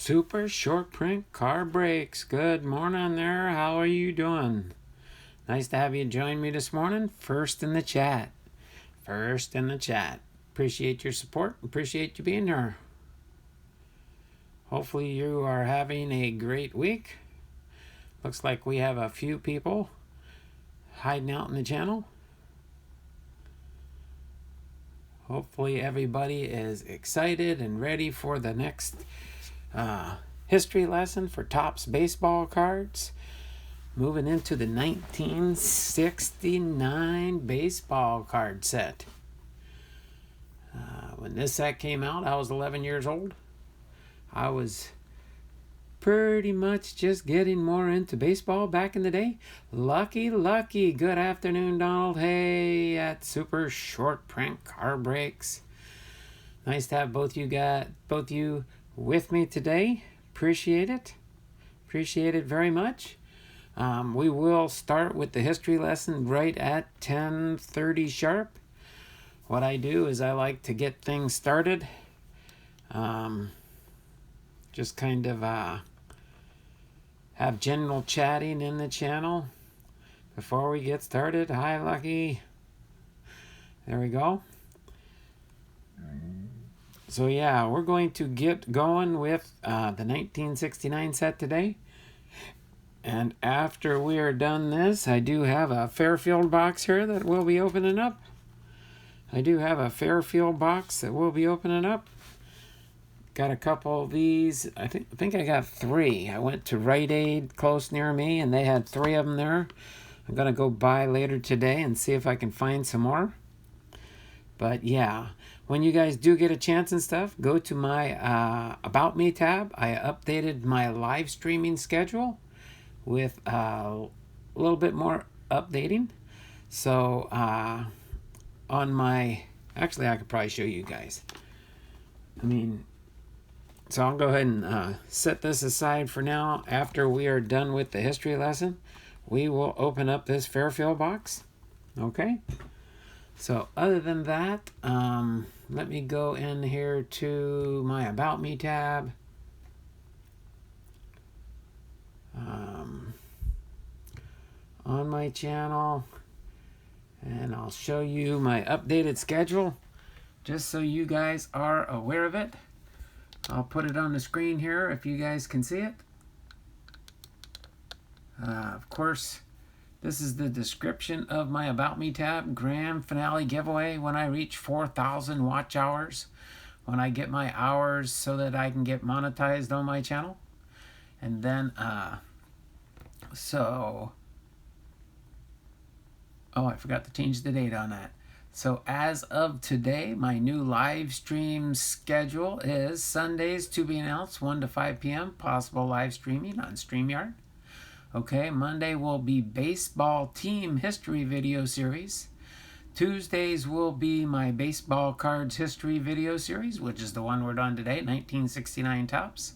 Super short print car breaks. Good morning there. How are you doing? Nice to have you join me this morning. First in the chat. Appreciate your support. Appreciate you being here. Hopefully you are having a great week. Looks like we have a few people hiding out in the channel. Hopefully everybody is excited and ready for the next history lesson for Topps baseball cards. Moving into the 1969 baseball card set. When this set came out, I was 11 years old. I was pretty much just getting more into baseball back in the day. Lucky. Good afternoon, Donald. Hey, at Super Short Print Car Breaks. Nice to have both you with me today. Appreciate it very much. We will start with the history lesson right at 10:30 sharp. What I do is I like to get things started. Just kind of have general chatting in the channel before we get started. Hi, Lucky. There we go. So yeah, we're going to get going with the 1969 set today. And after we are done this, I do have a Fairfield box here that we'll be opening up. Got a couple of these. I think I got 3. I went to Rite Aid close near me, and they had 3 of them there. I'm going to go by later today and see if I can find some more. But yeah, when you guys do get a chance and stuff, go to my About Me tab. I updated my live streaming schedule with a little bit more updating. So on my... Actually, I could probably show you guys. So I'll go ahead and set this aside for now. After we are done with the history lesson, we will open up this Fairfield box. Okay? So other than that, let me go in here to my About Me tab. On my channel. And I'll show you my updated schedule, just so you guys are aware of it. I'll put it on the screen here if you guys can see it. Of course, this is the description of my About Me tab. Grand finale giveaway when I reach 4,000 watch hours. When I get my hours so that I can get monetized on my channel. And then, I forgot to change the date on that. So as of today, my new live stream schedule is Sundays to be announced, 1 to 5 p.m. Possible live streaming on StreamYard. Okay, Monday will be baseball team history video series. Tuesdays will be my baseball cards history video series, which is the one we're on today, 1969 Topps.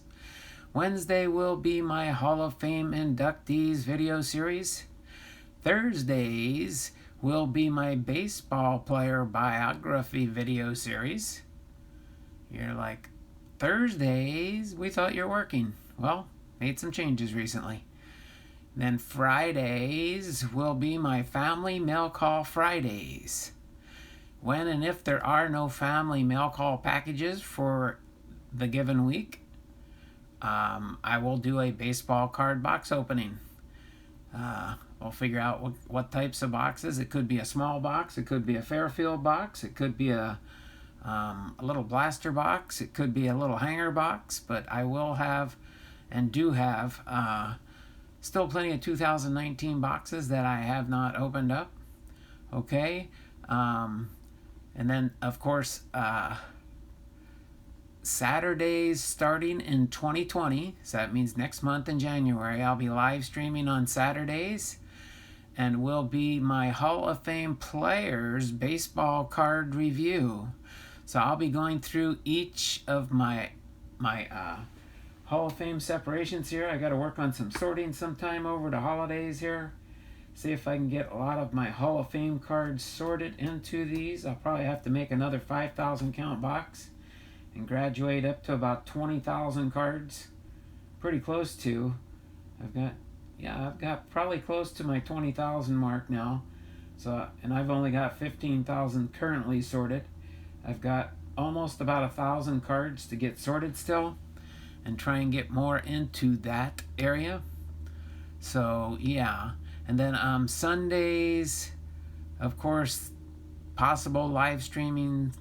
Wednesday will be my Hall of Fame inductees video series. Thursdays will be my baseball player biography video series. You're like, Thursdays? We thought you're working. Well, made some changes recently. Then Fridays will be my family mail call Fridays. When and if there are no family mail call packages for the given week, I will do a baseball card box opening. We'll figure out what types of boxes. It could be a small box. It could be a Fairfield box. It could be a little blaster box. It could be a little hanger box. But I will have and do have still plenty of 2019 boxes that I have not opened up. Okay. And then, of course, Saturdays starting in 2020. So that means next month in January. I'll be live streaming on Saturdays. And will be my Hall of Fame players baseball card review. So I'll be going through each of my Hall of Fame separations here. I got to work on some sorting sometime over the holidays here. See if I can get a lot of my Hall of Fame cards sorted into these. I'll probably have to make another 5,000 count box and graduate up to about 20,000 cards. pretty close to. I've got probably close to my 20,000 mark now. So, and I've only got 15,000 currently sorted. I've got almost about 1,000 cards to get sorted still, and try and get more into that area. So yeah, and then Sundays, of course, possible live streaming.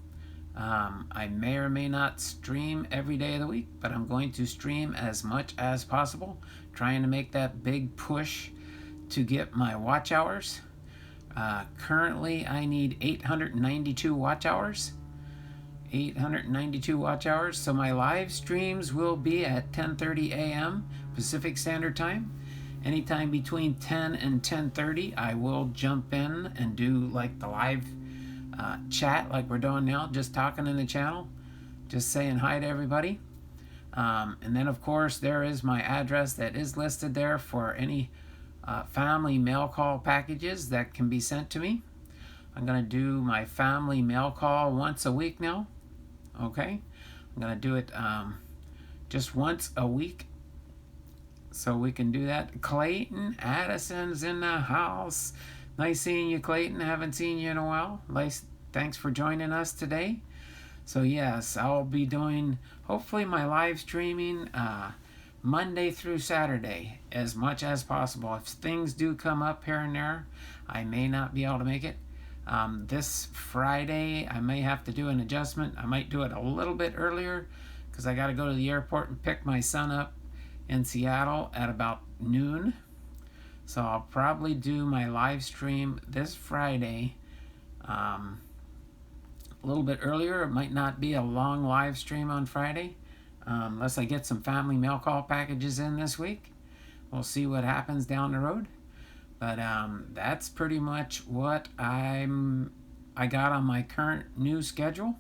I may or may not stream every day of the week, but I'm going to stream as much as possible, trying to make that big push to get my watch hours. Currently, I need 892 watch hours. 892 watch hours. So my live streams will be at 10:30 a.m. Pacific Standard Time. Anytime between 10 and 10:30, I will jump in and do like the live chat like we're doing now, just talking in the channel, just saying hi to everybody. And then, of course, there is my address that is listed there for any family mail call packages that can be sent to me. I'm going to do my family mail call once a week now. Okay? I'm going to do it just once a week, so we can do that. Clayton Addison's in the house. Nice seeing you, Clayton. Haven't seen you in a while. Thanks for joining us today. So yes, I'll be doing hopefully my live streaming Monday through Saturday as much as possible. If things do come up here and there, I may not be able to make it. This Friday, I may have to do an adjustment. I might do it a little bit earlier because I got to go to the airport and pick my son up in Seattle at about noon. So I'll probably do my live stream this Friday a little bit earlier. It might not be a long live stream on Friday unless I get some family mail call packages in this week. We'll see what happens down the road. But that's pretty much what I got on my current new schedule.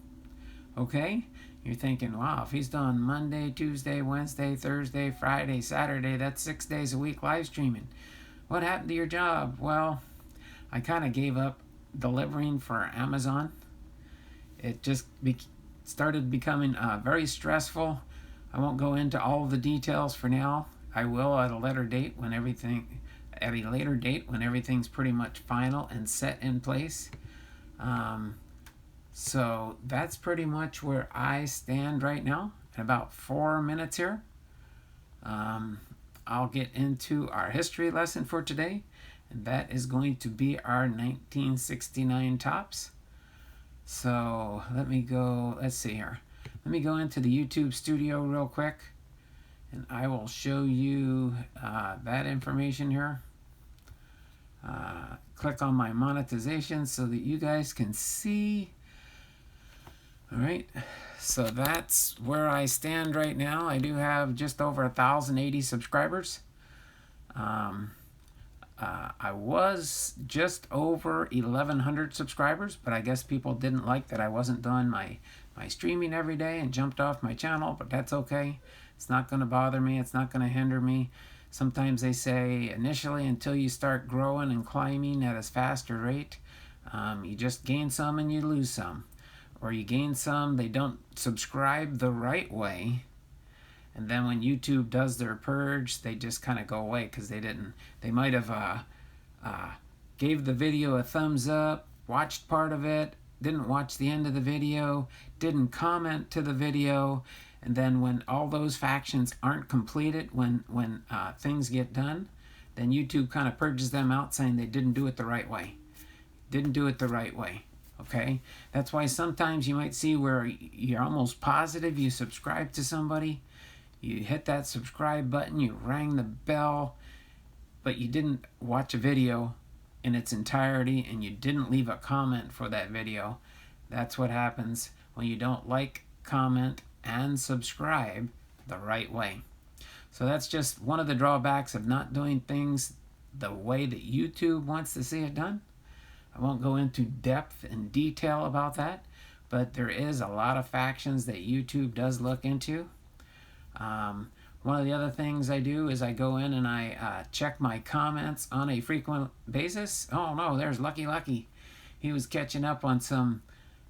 Okay? You're thinking, wow, if he's done Monday, Tuesday, Wednesday, Thursday, Friday, Saturday, that's 6 days a week live streaming. What happened to your job? Well, I kind of gave up delivering for Amazon. It just started becoming very stressful. I won't go into all of the details for now. I will at a later date when everything's pretty much final and set in place. So that's pretty much where I stand right now. In about 4 minutes here, I'll get into our history lesson for today, and that is going to be our 1969 tops. So let's see here. Let me go into the YouTube studio real quick, and I will show you that information here. Click on my monetization so that you guys can see. All right, so that's where I stand right now. I do have just over 1,080 subscribers. I was just over 1,100 subscribers, but I guess people didn't like that I wasn't doing my streaming every day and jumped off my channel, but that's okay. It's not going to bother me. It's not going to hinder me. Sometimes they say initially until you start growing and climbing at a faster rate, you just gain some and you lose some. Or you gain some, they don't subscribe the right way, and then when YouTube does their purge, they just kind of go away because they might have gave the video a thumbs up, watched part of it, didn't watch the end of the video, didn't comment to the video, and then when all those factions aren't completed, when things get done, then YouTube kind of purges them out saying they didn't do it the right way. Okay, that's why sometimes you might see where you're almost positive you subscribe to somebody, you hit that subscribe button, you rang the bell, but you didn't watch a video in its entirety and you didn't leave a comment for that video. That's what happens when you don't like, comment, and subscribe the right way. So that's just one of the drawbacks of not doing things the way that YouTube wants to see it done. I won't go into depth and detail about that, but there is a lot of factions that YouTube does look into. One of the other things I do is I go in and I check my comments on a frequent basis. Oh no, there's Lucky. He was catching up on some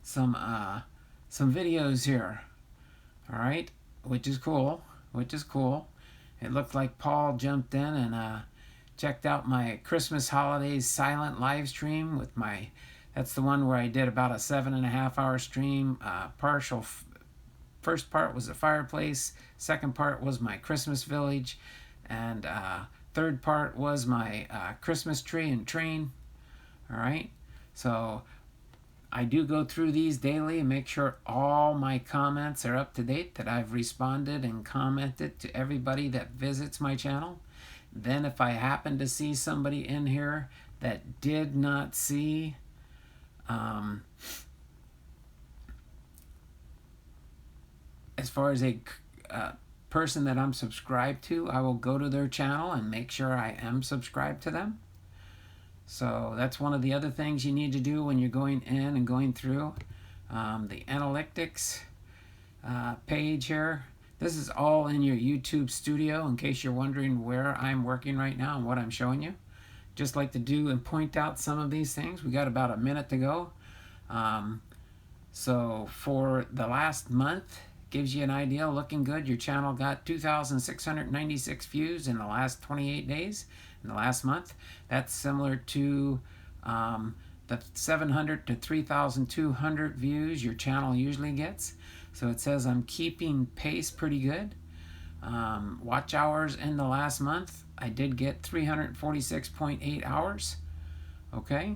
videos here. All right, which is cool. it looked like Paul jumped in and checked out my Christmas holidays silent live stream with my. That's the one where I did about a 7.5 hour stream. First part was the fireplace. Second part was my Christmas village, and third part was my Christmas tree and train. All right, so I do go through these daily and make sure all my comments are up to date, that I've responded and commented to everybody that visits my channel. Then if I happen to see somebody in here that did not see as far as a person that I'm subscribed to, I will go to their channel and make sure I am subscribed to them. So that's one of the other things you need to do when you're going in and going through the analytics page here. This is all in your YouTube studio, in case you're wondering where I'm working right now and what I'm showing you. Just like to do and point out some of these things. We got about a minute to go. So for the last month, gives you an idea. Looking good. Your channel got 2,696 views in the last 28 days. In the last month, that's similar to the 700 to 3,200 views your channel usually gets. So it says I'm keeping pace pretty good. Watch hours in the last month, I did get 346.8 hours. Okay,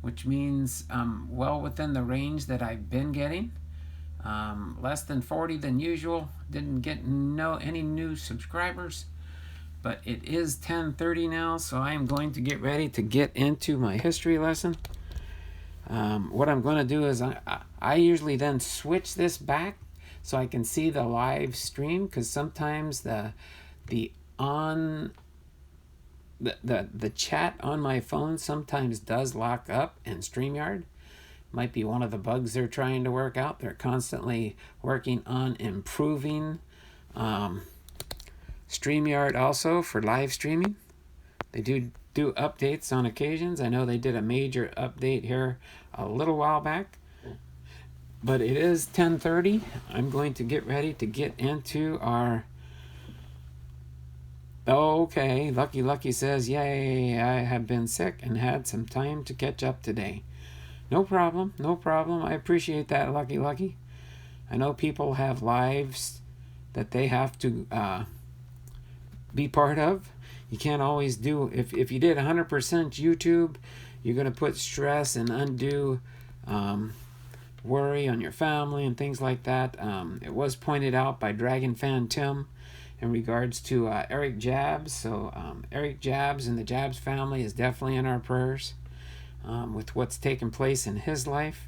which means well within the range that I've been getting. Less than 40 than usual. Didn't get any new subscribers. But it is 10:30 now, so I am going to get ready to get into my history lesson. What I'm going to do is I usually then switch this back so I can see the live stream, because sometimes the chat on my phone sometimes does lock up in StreamYard. Might be one of the bugs they're trying to work out. They're constantly working on improving StreamYard also for live streaming. They do updates on occasions. I know they did a major update here a little while back. But it is 10:30. I'm going to get ready to get into our... Okay, Lucky says, yay, I have been sick and had some time to catch up today. No problem. I appreciate that, Lucky. I know people have lives that they have to be part of. You can't always do... If you did 100% YouTube, you're going to put stress and undue worry on your family and things like that. It was pointed out by Dragon Fan Tim in regards to Eric Jabs. So Eric Jabs and the Jabs family is definitely in our prayers with what's taken place in his life.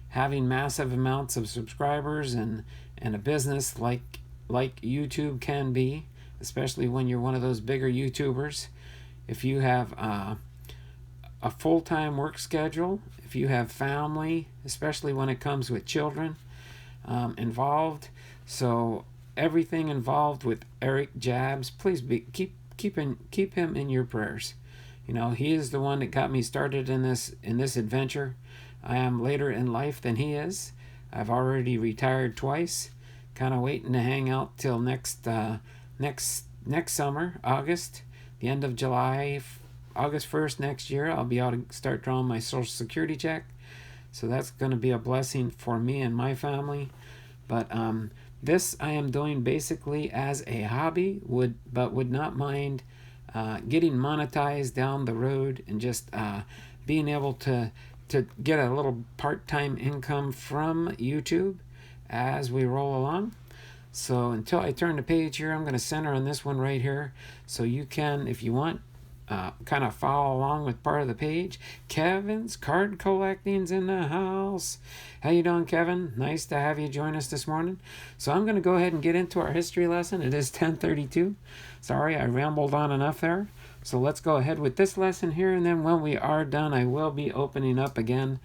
Having massive amounts of subscribers and a business like YouTube can be, especially when you're one of those bigger YouTubers. If you have a full-time work schedule, if you have family, especially when it comes with children involved. So everything involved with Eric Jabs, please keep him in your prayers. You know, he is the one that got me started in this adventure. I am later in life than he is. I've already retired twice. Kind of waiting to hang out till next summer, August, the end of July, August 1st next year. I'll be able to start drawing my Social Security check. So that's going to be a blessing for me and my family. But this I am doing basically as a hobby, would not mind getting monetized down the road and just being able to get a little part-time income from YouTube as we roll along. So until I turn the page here, I'm going to center on this one right here. So you can, if you want, kind of follow along with part of the page. Kevin's Card Collecting's in the house. How you doing, Kevin? Nice to have you join us this morning. So I'm going to go ahead and get into our history lesson. It is 10:32. Sorry, I rambled on enough there. So let's go ahead with this lesson here, and then when we are done, I will be opening up again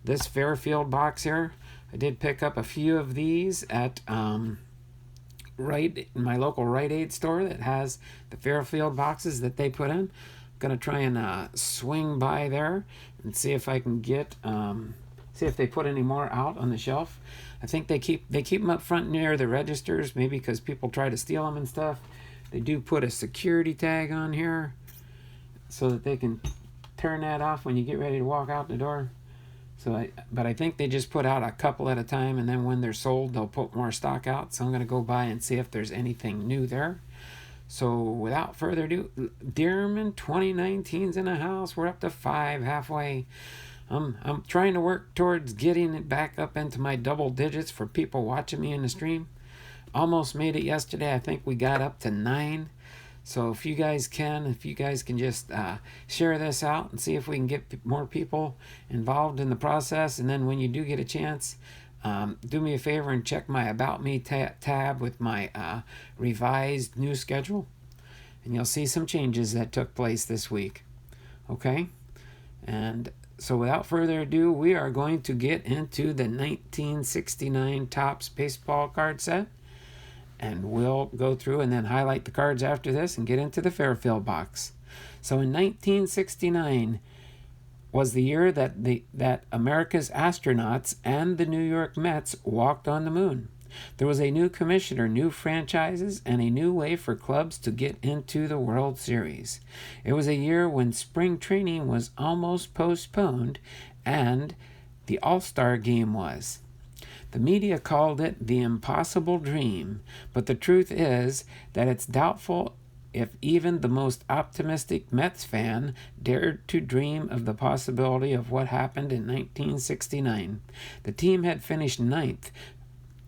this Fairfield box here. I did pick up a few of these at my local Rite Aid store that has the Fairfield boxes that they put in. I'm gonna try and swing by there and see if I can get see if they put any more out on the shelf. I think they keep them up front near the registers, maybe because people try to steal them and stuff. They do put a security tag on here so that they can turn that off when you get ready to walk out the door. But I think they just put out a couple at a time, and then when they're sold, they'll put more stock out. So I'm going to go by and see if there's anything new there. So without further ado, Dearman 2019's in the house. We're up to 5 halfway. I'm trying to work towards getting it back up into my double digits for people watching me in the stream. Almost made it yesterday. I think we got up to 9. So if you guys can just share this out and see if we can get more people involved in the process. And then when you do get a chance, do me a favor and check my About Me tab with my revised new schedule. And you'll see some changes that took place this week. Okay? And so without further ado, we are going to get into the 1969 Topps baseball card set. And we'll go through and then highlight the cards after this and get into the Fairfield box. So in 1969 was the year that America's astronauts and the New York Mets walked on the moon. There was a new commissioner, new franchises, and a new way for clubs to get into the World Series. It was a year when spring training was almost postponed and the All-Star game was. The media called it the impossible dream, but the truth is that it's doubtful if even the most optimistic Mets fan dared to dream of the possibility of what happened in 1969. The team had finished 9th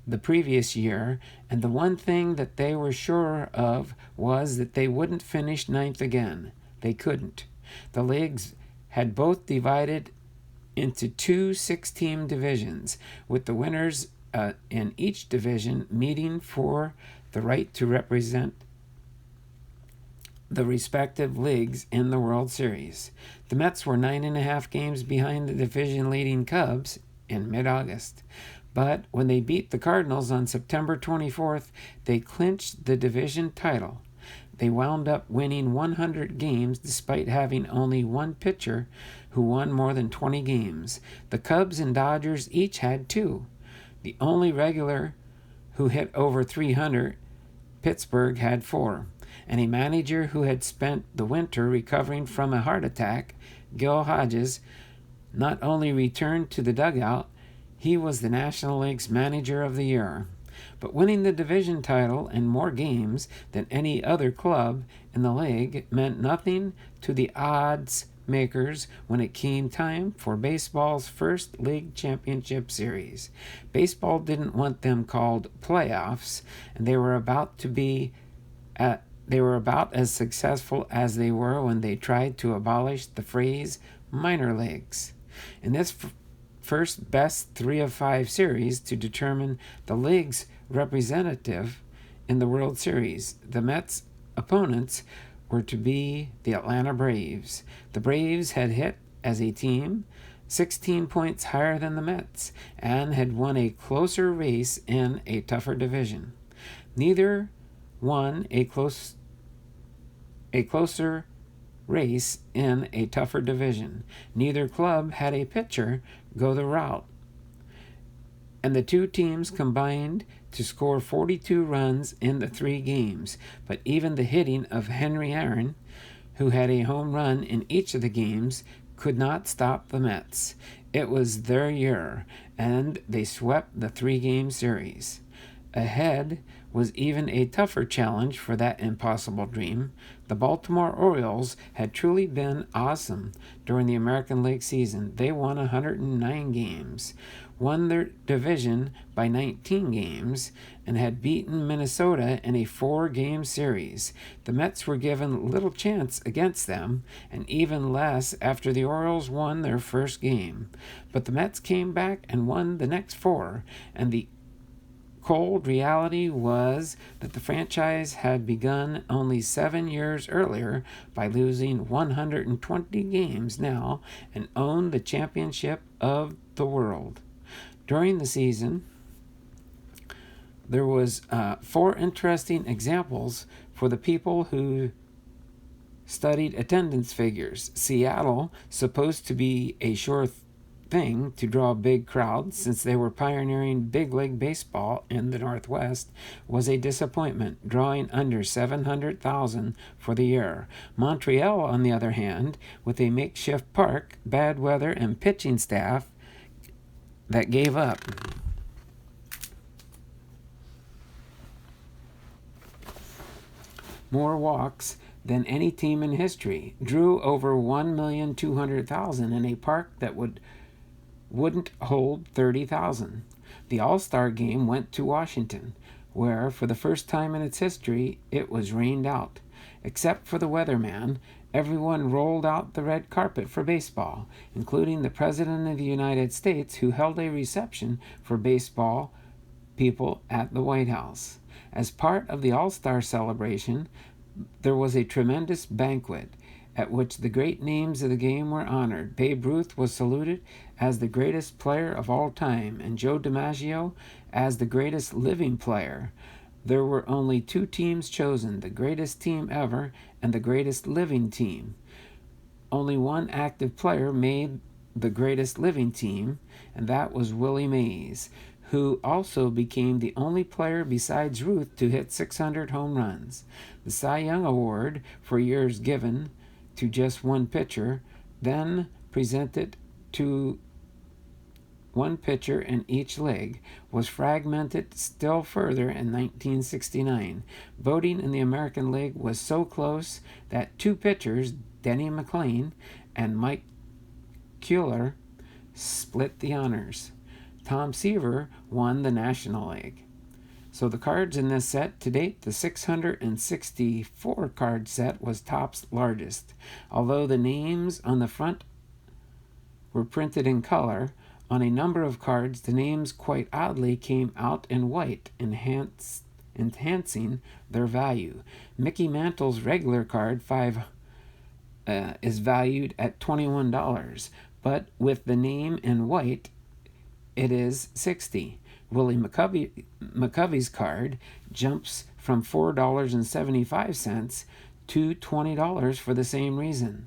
the previous year, and the one thing that they were sure of was that they wouldn't finish 9th again. They couldn't. The leagues had both divided into 2 6-team divisions, with the winners in each division meeting for the right to represent the respective leagues in the World Series. The Mets were 9.5 games behind the division-leading Cubs in mid-August. But when they beat the Cardinals on September 24th, they clinched the division title. They wound up winning 100 games despite having only one pitcher who won more than 20 games. The Cubs and Dodgers each had 2. The only regular who hit over 300, Pittsburgh, had 4. And a manager who had spent the winter recovering from a heart attack, Gil Hodges, not only returned to the dugout, he was the National League's Manager of the Year. But winning the division title and more games than any other club in the league meant nothing to the odds makers when it came time for baseball's first league championship series. Baseball didn't want them called playoffs, and they were about as successful as they were when they tried to abolish the phrase minor leagues. In this first best 3 of 5 series to determine the league's representative in the World Series, the Mets' opponents were to be the Atlanta Braves. The Braves had hit as a team 16 points higher than the Mets and had won a closer race in a tougher division. Neither won a closer race in a tougher division. Neither club had a pitcher go the route. And the 2 teams combined to score 42 runs in the 3 games. But even the hitting of Henry Aaron, who had a home run in each of the games, could not stop the Mets. It was their year, and they swept the 3-game series. Ahead was even a tougher challenge for that impossible dream. The Baltimore Orioles had truly been awesome during the American League season. They won 109 games, won their division by 19 games, and had beaten Minnesota in a 4-game series. The Mets were given little chance against them, and even less after the Orioles won their first game. But the Mets came back and won the next 4, and the cold reality was that the franchise had begun only 7 years earlier by losing 120 games now and owned the championship of the world. During the season, there was 4 interesting examples for the people who studied attendance figures. Seattle, supposed to be a sure thing to draw a big crowd, since they were pioneering big league baseball in the Northwest, was a disappointment, drawing under 700,000 for the year. Montreal, on the other hand, with a makeshift park, bad weather, and pitching staff that gave up. More walks than any team in history, drew over 1,200,000 in a park that wouldn't hold 30,000. The All-Star game went to Washington, where, for the first time in its history, it was rained out. Except for the weatherman, everyone rolled out the red carpet for baseball, including the President of the United States, who held a reception for baseball people at the White House. As part of the All-Star celebration, there was a tremendous banquet at which the great names of the game were honored. Babe Ruth was saluted as the greatest player of all time, and Joe DiMaggio as the greatest living player. There were only two teams chosen, the greatest team ever and the greatest living team. Only one active player made the greatest living team, and that was Willie Mays, who also became the only player besides Ruth to hit 600 home runs. The Cy Young Award, for years given to just one pitcher, then presented to one pitcher in each league, was fragmented still further in 1969. Voting in the American League was so close that two pitchers, Denny McLain and Mike Kuehler, split the honors. Tom Seaver won the National League. So the cards in this set, to date, the 664 card set was Topps largest. Although the names on the front were printed in color, on a number of cards the names quite oddly came out in white, enhancing their value. Mickey Mantle's regular card 5 is valued at $21, but with the name in white, it is $60. Willie McCovey's card jumps from $4.75 to $20 for the same reason.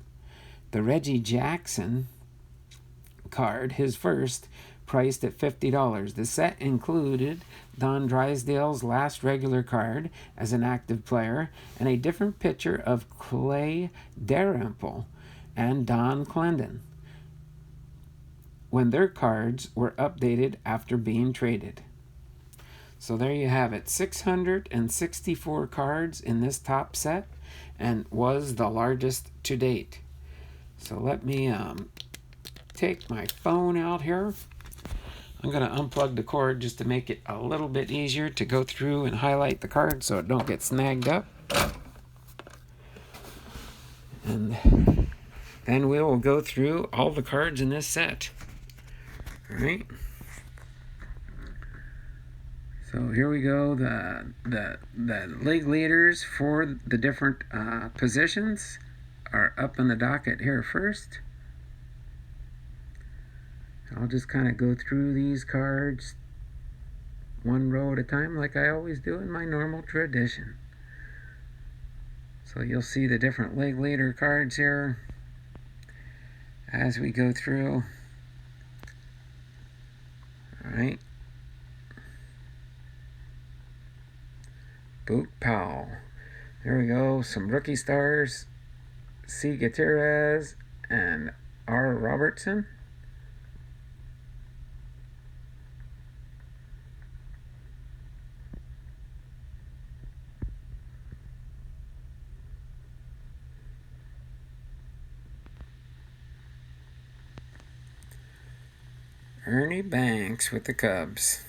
The Reggie Jackson card, his first, priced at $50. The set included Don Drysdale's last regular card as an active player and a different picture of Clay Dalrymple and Don Clendon when their cards were updated after being traded. So there you have it, 664 cards in this top set, and was the largest to date. So let me take my phone out here. I'm going to unplug the cord just to make it a little bit easier to go through and highlight the cards so it don't get snagged up. And then we will go through all the cards in this set. All right. So here we go. The league leaders for the different positions are up on the docket here first. I'll just kind of go through these cards one row at a time like I always do in my normal tradition. So you'll see the different league leader cards here as we go through. All right. Boot Powell. There we go. Some rookie stars. C. Gutierrez and R. Robertson. Ernie Banks with the Cubs.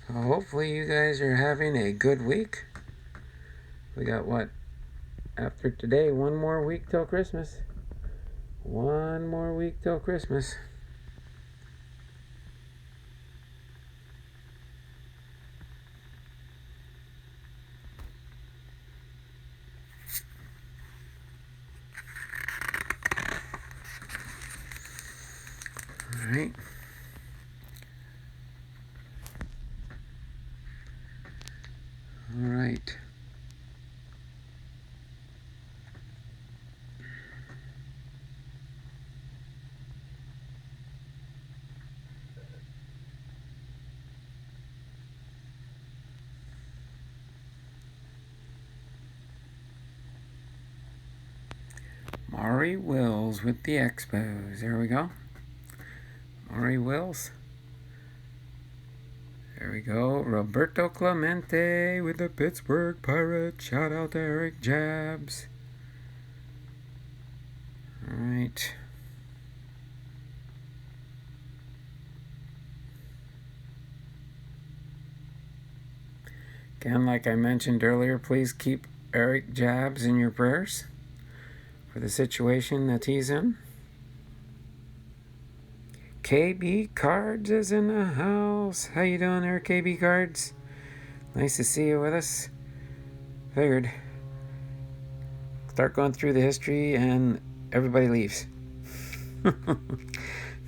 So hopefully you guys are having a good week. We got what? After today, one more week till Christmas. One more week till Christmas. All right. Maury Wills with the Expos. There we go. Maury Wills. There we go. Roberto Clemente with the Pittsburgh Pirates. Shout out to Eric Jabs. All right. Again, like I mentioned earlier, please keep Eric Jabs in your prayers for the situation that he's in. KB Cards is in the house. How you doing there, KB Cards? Nice to see you with us. Figured start going through the history and everybody leaves.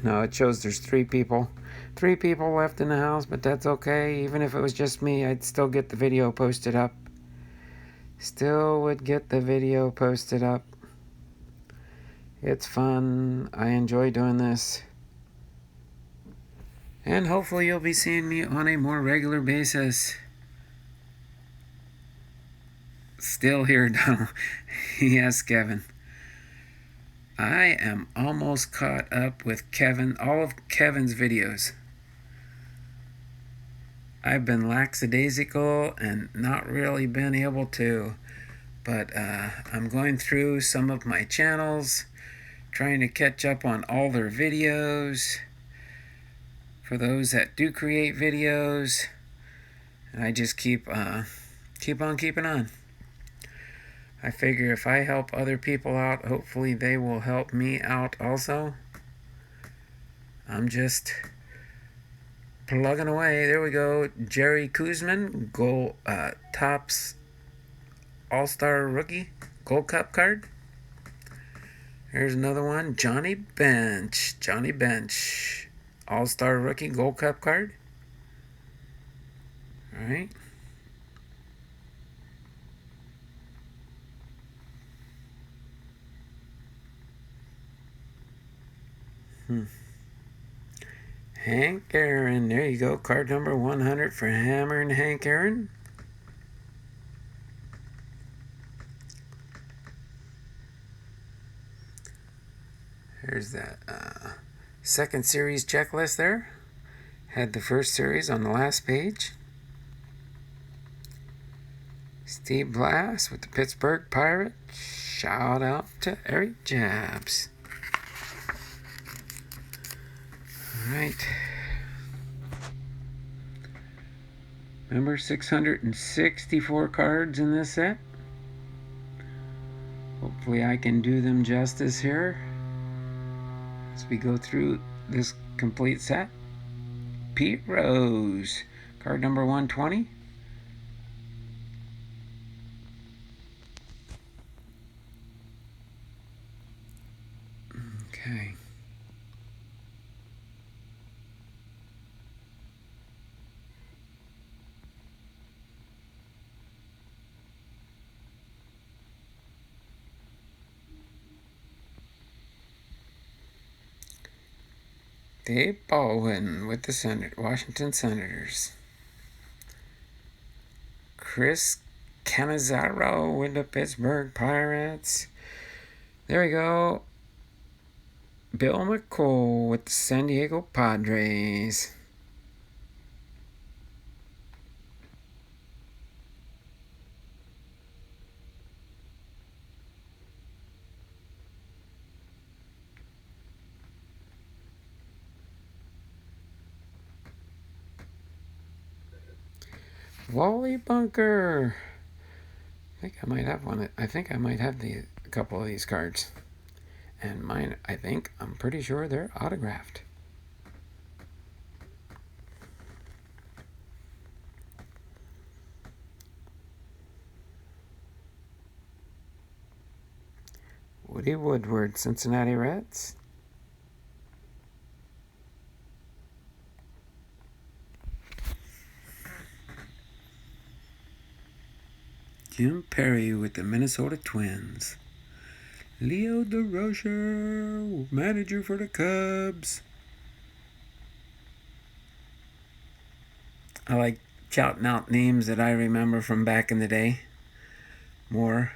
No, it shows there's three people left in the house, but that's okay. Even if it was just me, I'd still get the video posted up. Still would get the video posted up. It's fun. I enjoy doing this. And hopefully you'll be seeing me on a more regular basis. Still here, Donald. Yes, Kevin. I am almost caught up with Kevin, all of Kevin's videos. I've been lackadaisical and not really been able to, but I'm going through some of my channels, trying to catch up on all their videos. For those that do create videos, and I just keep on keeping on. I figure if I help other people out, hopefully they will help me out also. I'm just plugging away. There we go. Jerry Kuzman, Topps All-Star Rookie Gold Cup card. Here's another one. Johnny Bench. All-Star Rookie Gold Cup card. All right. Hank Aaron. There you go. Card number 100 for Hammer and Hank Aaron. Here's that second series checklist there. Had the first series on the last page. Steve Blass with the Pittsburgh Pirates. Shout out to Eric Jabs. Alright. Remember, 664 cards in this set. Hopefully I can do them justice here as we go through this complete set. Pete Rose, card number 120. Okay. Dave Baldwin with the Washington Senators. Chris Cannizzaro with the Pittsburgh Pirates. There we go. Bill McCall with the San Diego Padres. Wally Bunker. I think I might have one. I think I might have a couple of these cards. And mine, I'm pretty sure they're autographed. Woody Woodward, Cincinnati Reds. Jim Perry with the Minnesota Twins. Leo DeRocher, manager for the Cubs. I like shouting out names that I remember from back in the day more.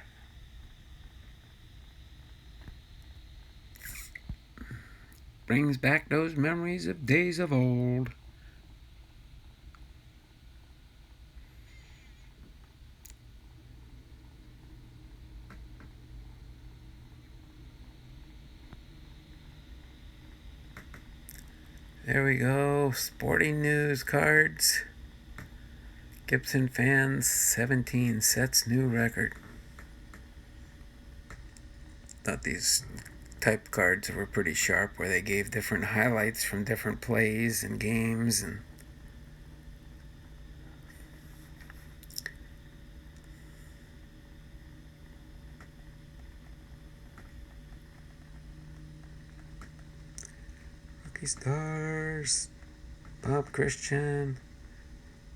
brings back those memories of days of old. There we go. Sporting news cards. Gibson fans 17 sets new record. Thought these type cards were pretty sharp, where they gave different highlights from different plays and games. And rookie stars, Bob Christian,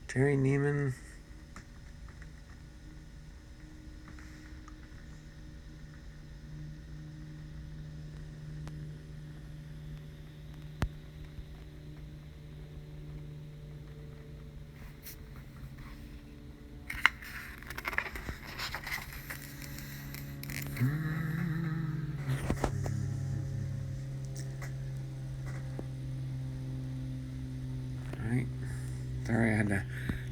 Jerry Neiman. Alright. Sorry, I had to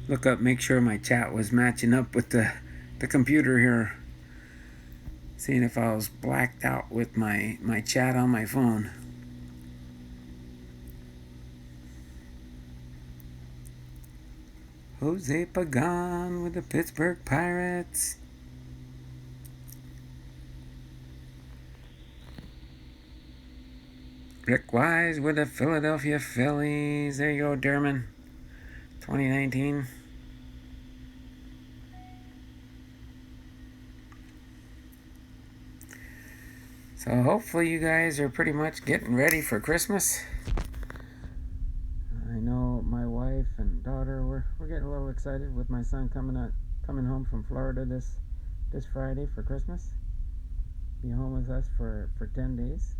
look up, make sure my chat was matching up with the computer here. Seeing if I was blacked out with my chat on my phone. Jose Pagan with the Pittsburgh Pirates. Rick Wise with the Philadelphia Phillies. There you go, Derman. 2019. So hopefully you guys are pretty much getting ready for Christmas. I know my wife and daughter, we're getting a little excited with my son coming home from Florida this Friday for Christmas. Be home with us for 10 days.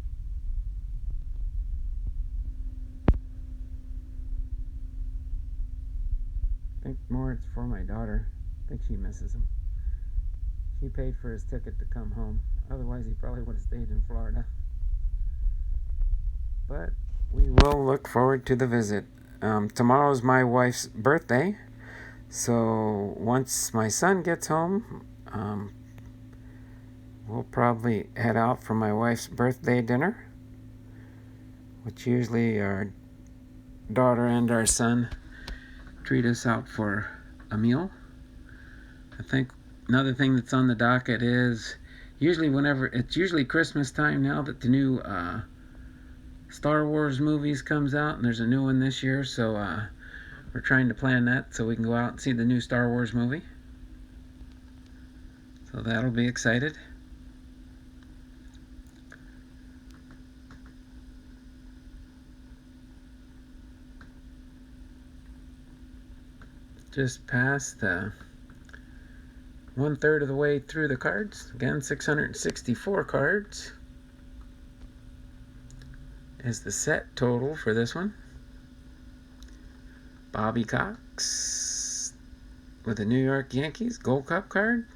I think more it's for my daughter. I think she misses him. She paid for his ticket to come home. Otherwise, he probably would have stayed in Florida. But we will look forward to the visit. Tomorrow's my wife's birthday. So once my son gets home, we'll probably head out for my wife's birthday dinner, which usually our daughter and our son treat us out for a meal. I think another thing that's on the docket is usually Christmas time now that the new Star Wars movies comes out, and there's a new one this year, so we're trying to plan that so we can go out and see the new Star Wars movie. So that'll be excited. Just past 1/3 of the way through the cards. Again, 664 cards is the set total for this one. Bobby Cox with the New York Yankees Gold Cup card.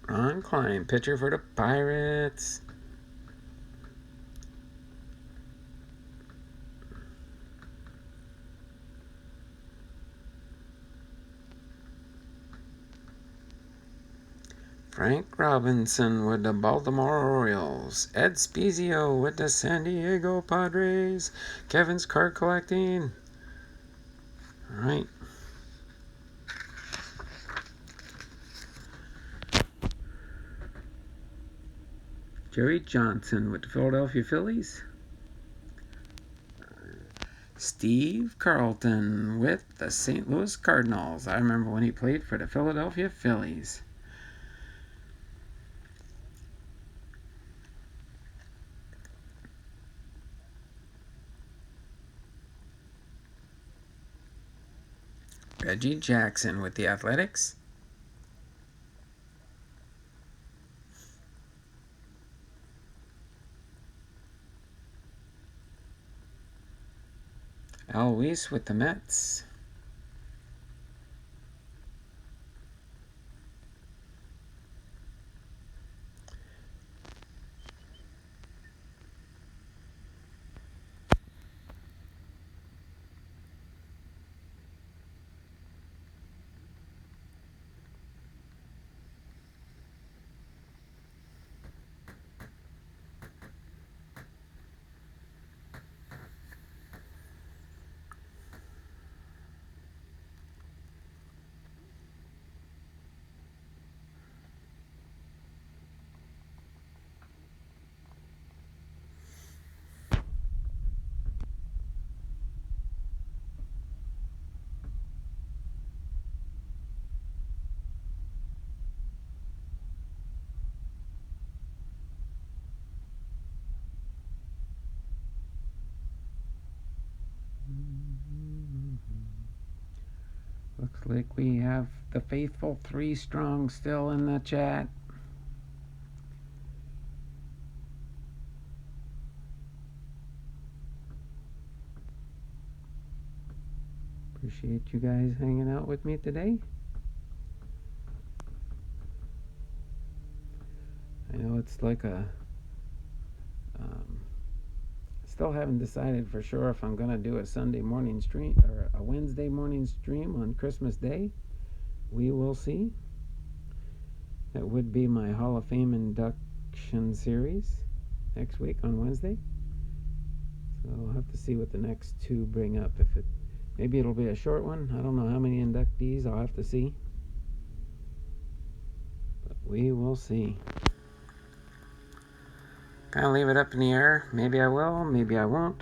Ron Klein, pitcher for the Pirates. Frank Robinson with the Baltimore Orioles. Ed Spezio with the San Diego Padres. Kevin's card collecting. All right. Jerry Johnson with the Philadelphia Phillies. Steve Carlton with the St Louis Cardinals. I remember when he played for the Philadelphia Phillies. Reggie Jackson with the Athletics. Al Weiss with the Mets. Looks like we have the faithful 3 strong still in the chat. Appreciate you guys hanging out with me today. I know it's like still haven't decided for sure if I'm going to do a Sunday morning stream or a Wednesday morning stream on Christmas Day. We will see. That would be my Hall of Fame induction series next week on Wednesday. So I'll have to see what the next 2 bring up. Maybe it'll be a short one. I don't know how many inductees. I'll have to see. But we will see. Kind of leave it up in the air. Maybe I will, maybe I won't.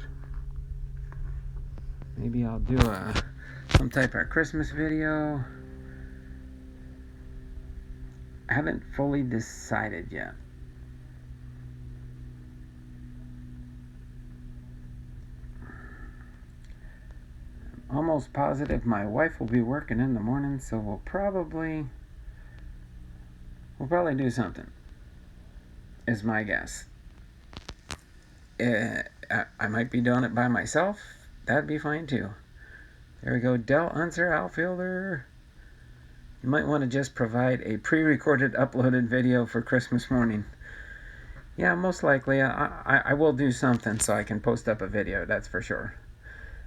Maybe I'll do some type of Christmas video. I haven't fully decided yet. I'm almost positive my wife will be working in the morning, so we'll probably do something, is my guess. I might be doing it by myself. That'd be fine too. There we go. Del Unser, outfielder. You might want to just provide a pre-recorded, uploaded video for Christmas morning. Yeah, most likely. I will do something so I can post up a video, that's for sure.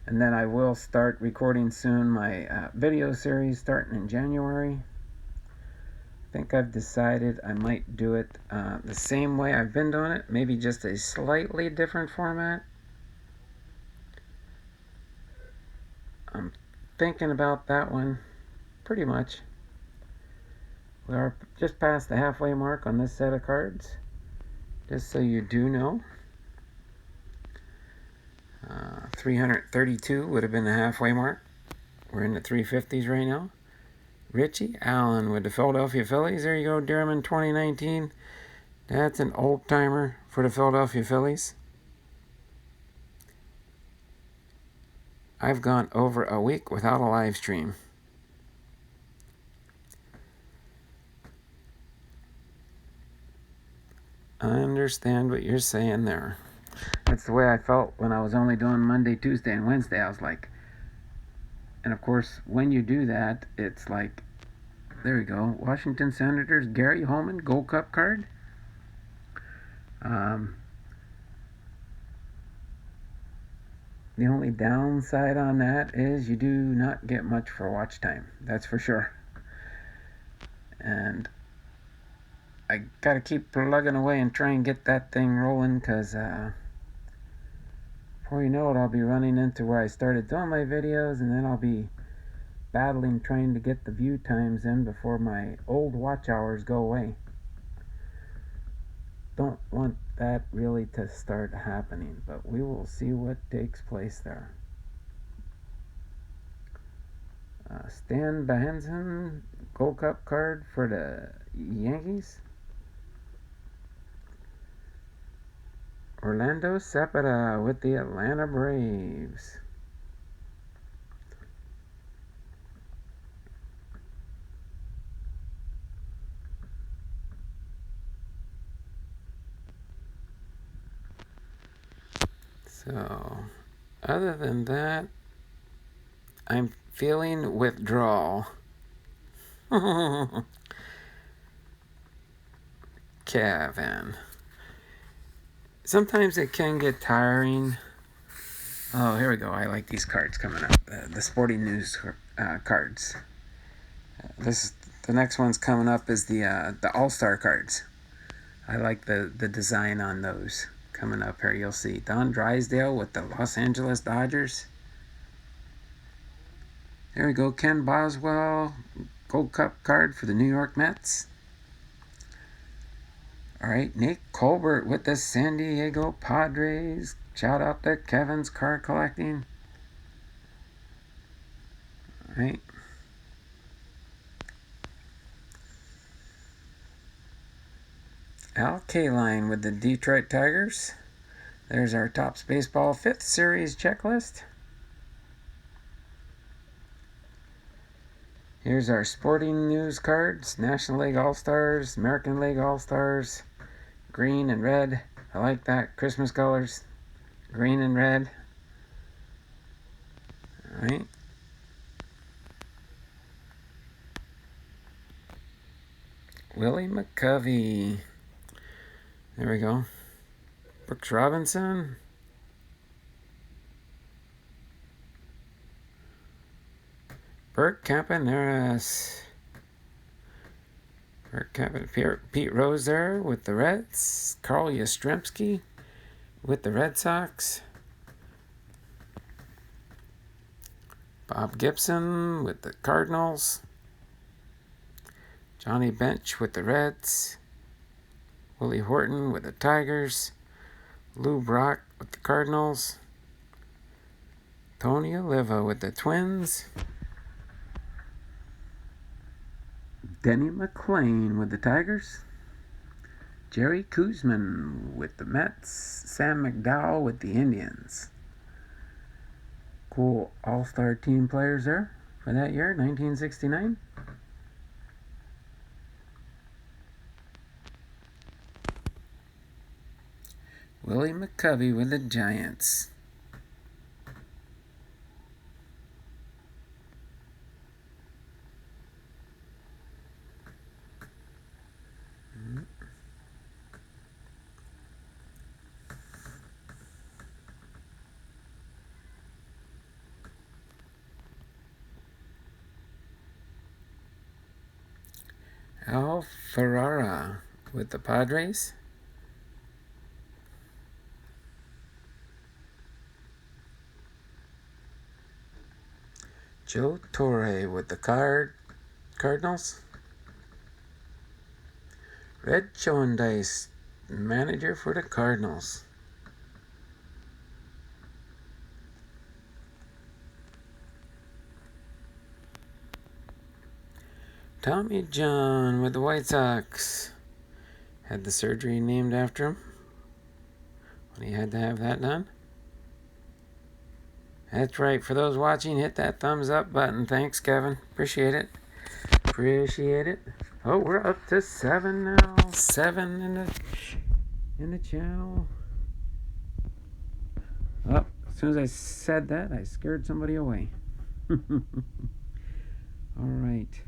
And then I will start recording soon my video series starting in January. I think I've decided I might do it the same way I've been doing it, maybe just a slightly different format. I'm thinking about that one pretty much. We are just past the halfway mark on this set of cards, just so you do know. 332 would have been the halfway mark. We're in the 350s right now. Richie Allen with the Philadelphia Phillies. There you go, Dearman 2019. That's an old-timer for the Philadelphia Phillies. I've gone over a week without a live stream. I understand what you're saying there. That's the way I felt when I was only doing Monday, Tuesday, and Wednesday. I was like, and of course, when you do that, it's like, there we go. Washington Senators, Gary Holman, Gold Cup card. The only downside on that is you do not get much for watch time. That's for sure. And I gotta keep plugging away and try and get that thing rolling, because before you know it, I'll be running into where I started doing my videos, and then I'll be battling trying to get the view times in before my old watch hours go away. Don't want that really to start happening, but we will see what takes place there. Stan Behenson, Gold Cup card for the Yankees. Orlando Cepeda with the Atlanta Braves. So, other than that, I'm feeling withdrawal. Kevin. Sometimes it can get tiring. Oh, here we go. I like these cards coming up. The Sporting News cards. The next one's coming up is the All-Star cards. I like the design on those. Coming up here, you'll see Don Drysdale with the Los Angeles Dodgers. There we go. Ken Boswell, Gold Cup card for the New York Mets. All right, Nate Colbert with the San Diego Padres. Shout out to Kevin's card collecting. All right. Al Kaline with the Detroit Tigers. There's our Topps Baseball 5th Series checklist. Here's our sporting news cards. National League All-Stars, American League All-Stars, green and red. I like that. Christmas colors, green and red. All right. Willie McCovey. There we go. Brooks Robinson. Bert Campaneris. Pete Rose there with the Reds. Carl Yastrzemski with the Red Sox. Bob Gibson with the Cardinals. Johnny Bench with the Reds. Willie Horton with the Tigers. Lou Brock with the Cardinals. Tony Oliva with the Twins. Denny McClain with the Tigers. Jerry Koosman with the Mets. Sam McDowell with the Indians. Cool all-star team players there for that year, 1969. Willie McCovey with the Giants. Al Ferrara with the Padres. Joe Torre with the Cardinals. Red Chondice, manager for the Cardinals. Tommy John with the White Sox. Had the surgery named after him when he had to have that done. That's right. For those watching, hit that thumbs up button. Thanks, Kevin. Appreciate it. Oh, we're up to 7 now. 7 in the channel. Oh, as soon as I said that, I scared somebody away. All right.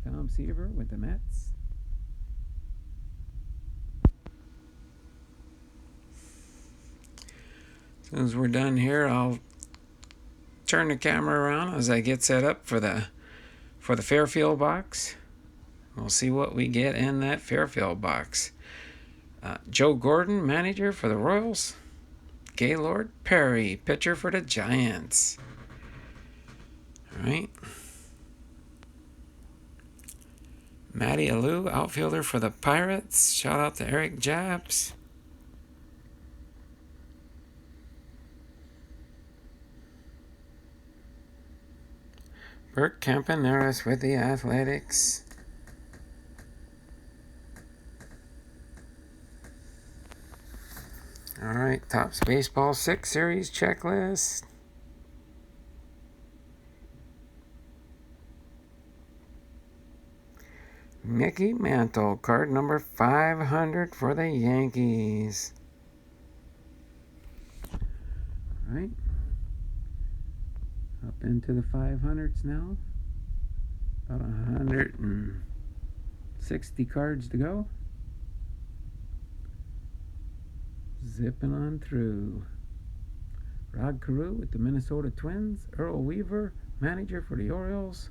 Tom Seaver with the Mets. As soon as we're done here, I'll turn the camera around as I get set up for the Fairfield box. We'll see what we get in that Fairfield box. Joe Gordon, manager for the Royals. Gaylord Perry, pitcher for the Giants. All right. Matty Alou, outfielder for the Pirates. Shout out to Eric Jabs. Bert Campaneris with the Athletics. All right, Topps Baseball 6 Series checklist. Mickey Mantle, card number 500 for the Yankees. All right. Up into the 500s now. About 160 cards to go. Zipping on through. Rod Carew with the Minnesota Twins. Earl Weaver, manager for the Orioles.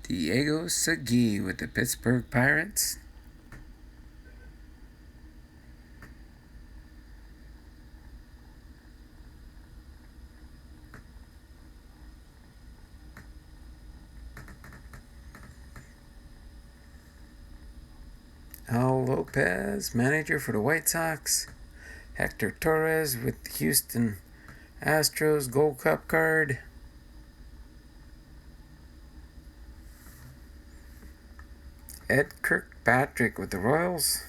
Diego Segui with the Pittsburgh Pirates. Al Lopez, manager for the White Sox. Hector Torres with the Houston Astros Gold Cup card. Ed Kirkpatrick with the Royals.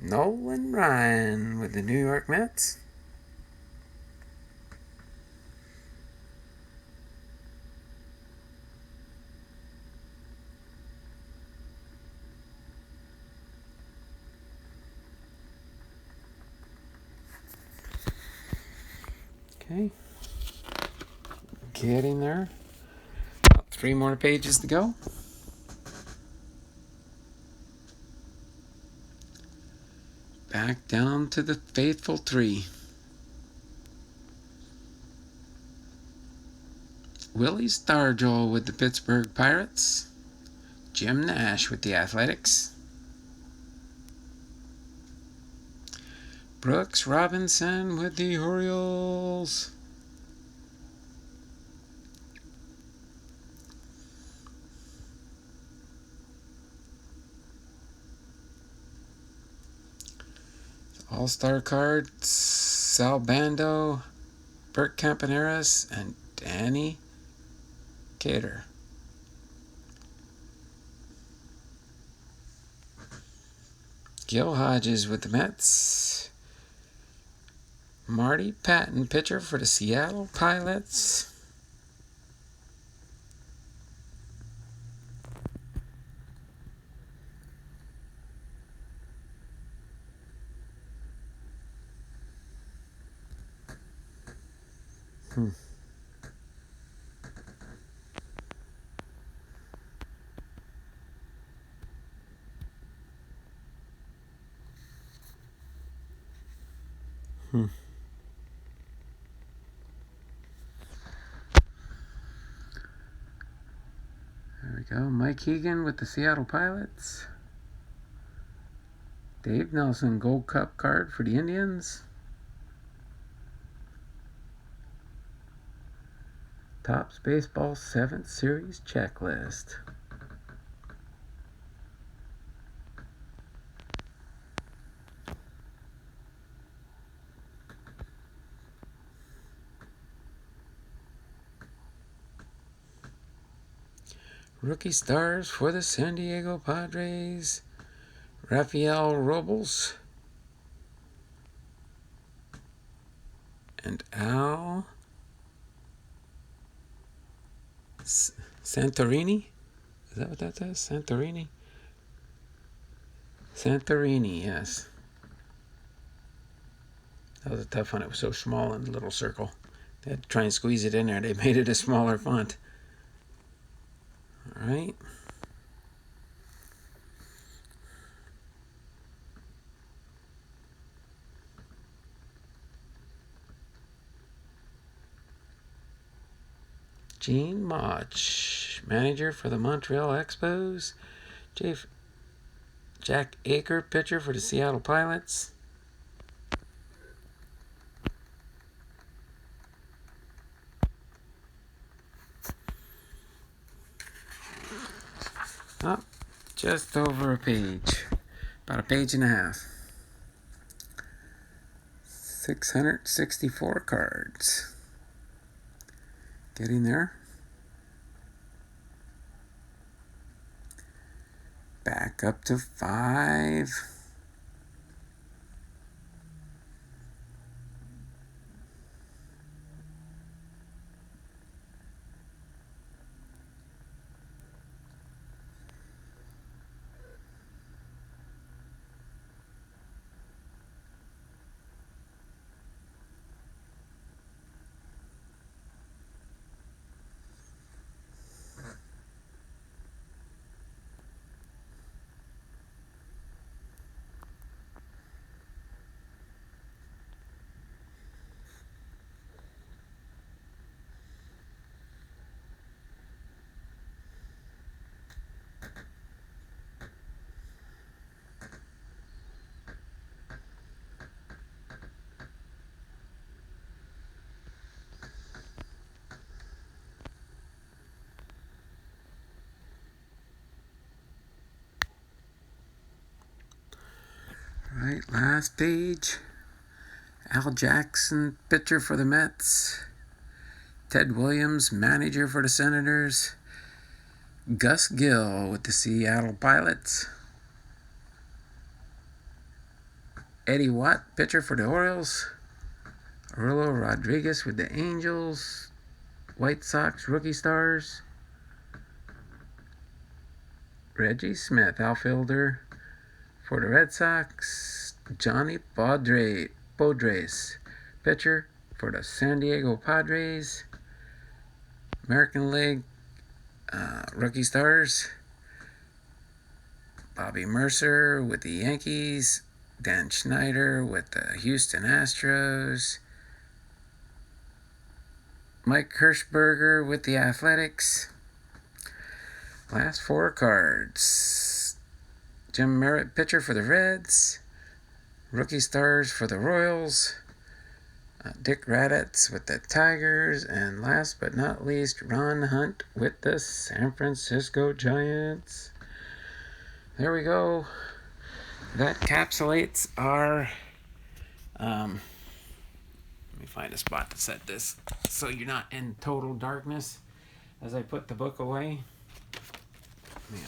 Nolan Ryan with the New York Mets. Okay. Getting there. About 3 more pages to go. Back down to the faithful 3. Willie Stargell with the Pittsburgh Pirates. Jim Nash with the Athletics. Brooks Robinson with the Orioles. All-Star card, Sal Bando, Bert Campaneris, and Danny Cater. Gil Hodges with the Mets. Marty Patton, pitcher for the Seattle Pilots. There we go. Mike Hegan with the Seattle Pilots. Dave Nelson Gold Cup card for the Indians. Topps Baseball 7th Series checklist. Rookie stars for the San Diego Padres. Rafael Robles and Al Santorini. Is that what that says? Santorini? Santorini, yes. That was a tough one. It was so small in the little circle. They had to try and squeeze it in there. They made it a smaller font. All right. Gene Mach, manager for the Montreal Expos. Jack Aker, pitcher for the Seattle Pilots. Oh, just over a page. About a page and a half. 664 cards. Getting there. Back up to 5. Right, last page. Al Jackson, pitcher for the Mets. Ted Williams, manager for the Senators. Gus Gill with the Seattle Pilots. Eddie Watt, pitcher for the Orioles. Aurelio Rodriguez with the Angels. White Sox rookie stars. Reggie Smith, outfielder for the Red Sox. Johnny Padres, pitcher for the San Diego Padres. American League rookie stars. Bobby Mercer with the Yankees. Dan Schneider with the Houston Astros. Mike Hirschberger with the Athletics. Last four cards. Jim Merritt, pitcher for the Reds. Rookie stars for the Royals. Dick Raditz with the Tigers. And last but not least, Ron Hunt with the San Francisco Giants. There we go. That encapsulates our... let me find a spot to set this so you're not in total darkness as I put the book away. Let me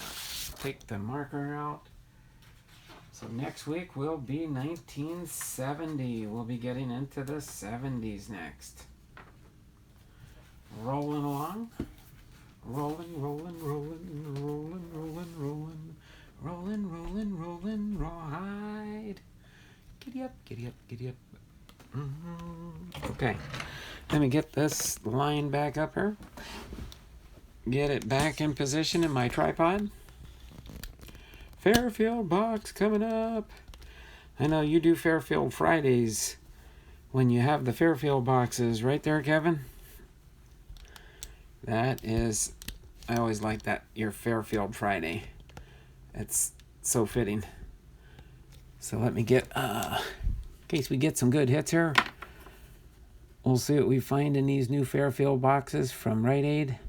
take the marker out. So next week will be 1970. We'll be getting into the 70s next. Rolling along. Rolling, rawhide. Giddy up. Okay, let me get this line back up here. Get it back in position in my tripod. Fairfield box coming up. I know you do Fairfield Fridays when you have the Fairfield boxes, right there, Kevin? That is, I always like that, your Fairfield Friday. It's so fitting. So let me get, in case we get some good hits here, we'll see what we find in these new Fairfield boxes from Rite Aid.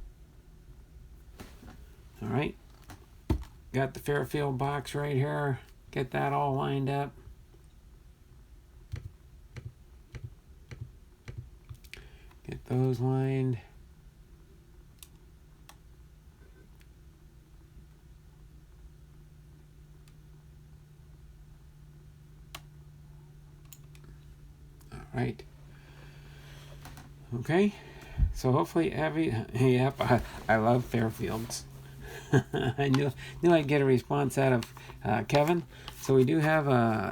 All right. Got the Fairfield box right here. Get that all lined up. Get those lined. All right. Okay. So hopefully yep, I love Fairfields. I knew I'd get a response out of Kevin. So we do have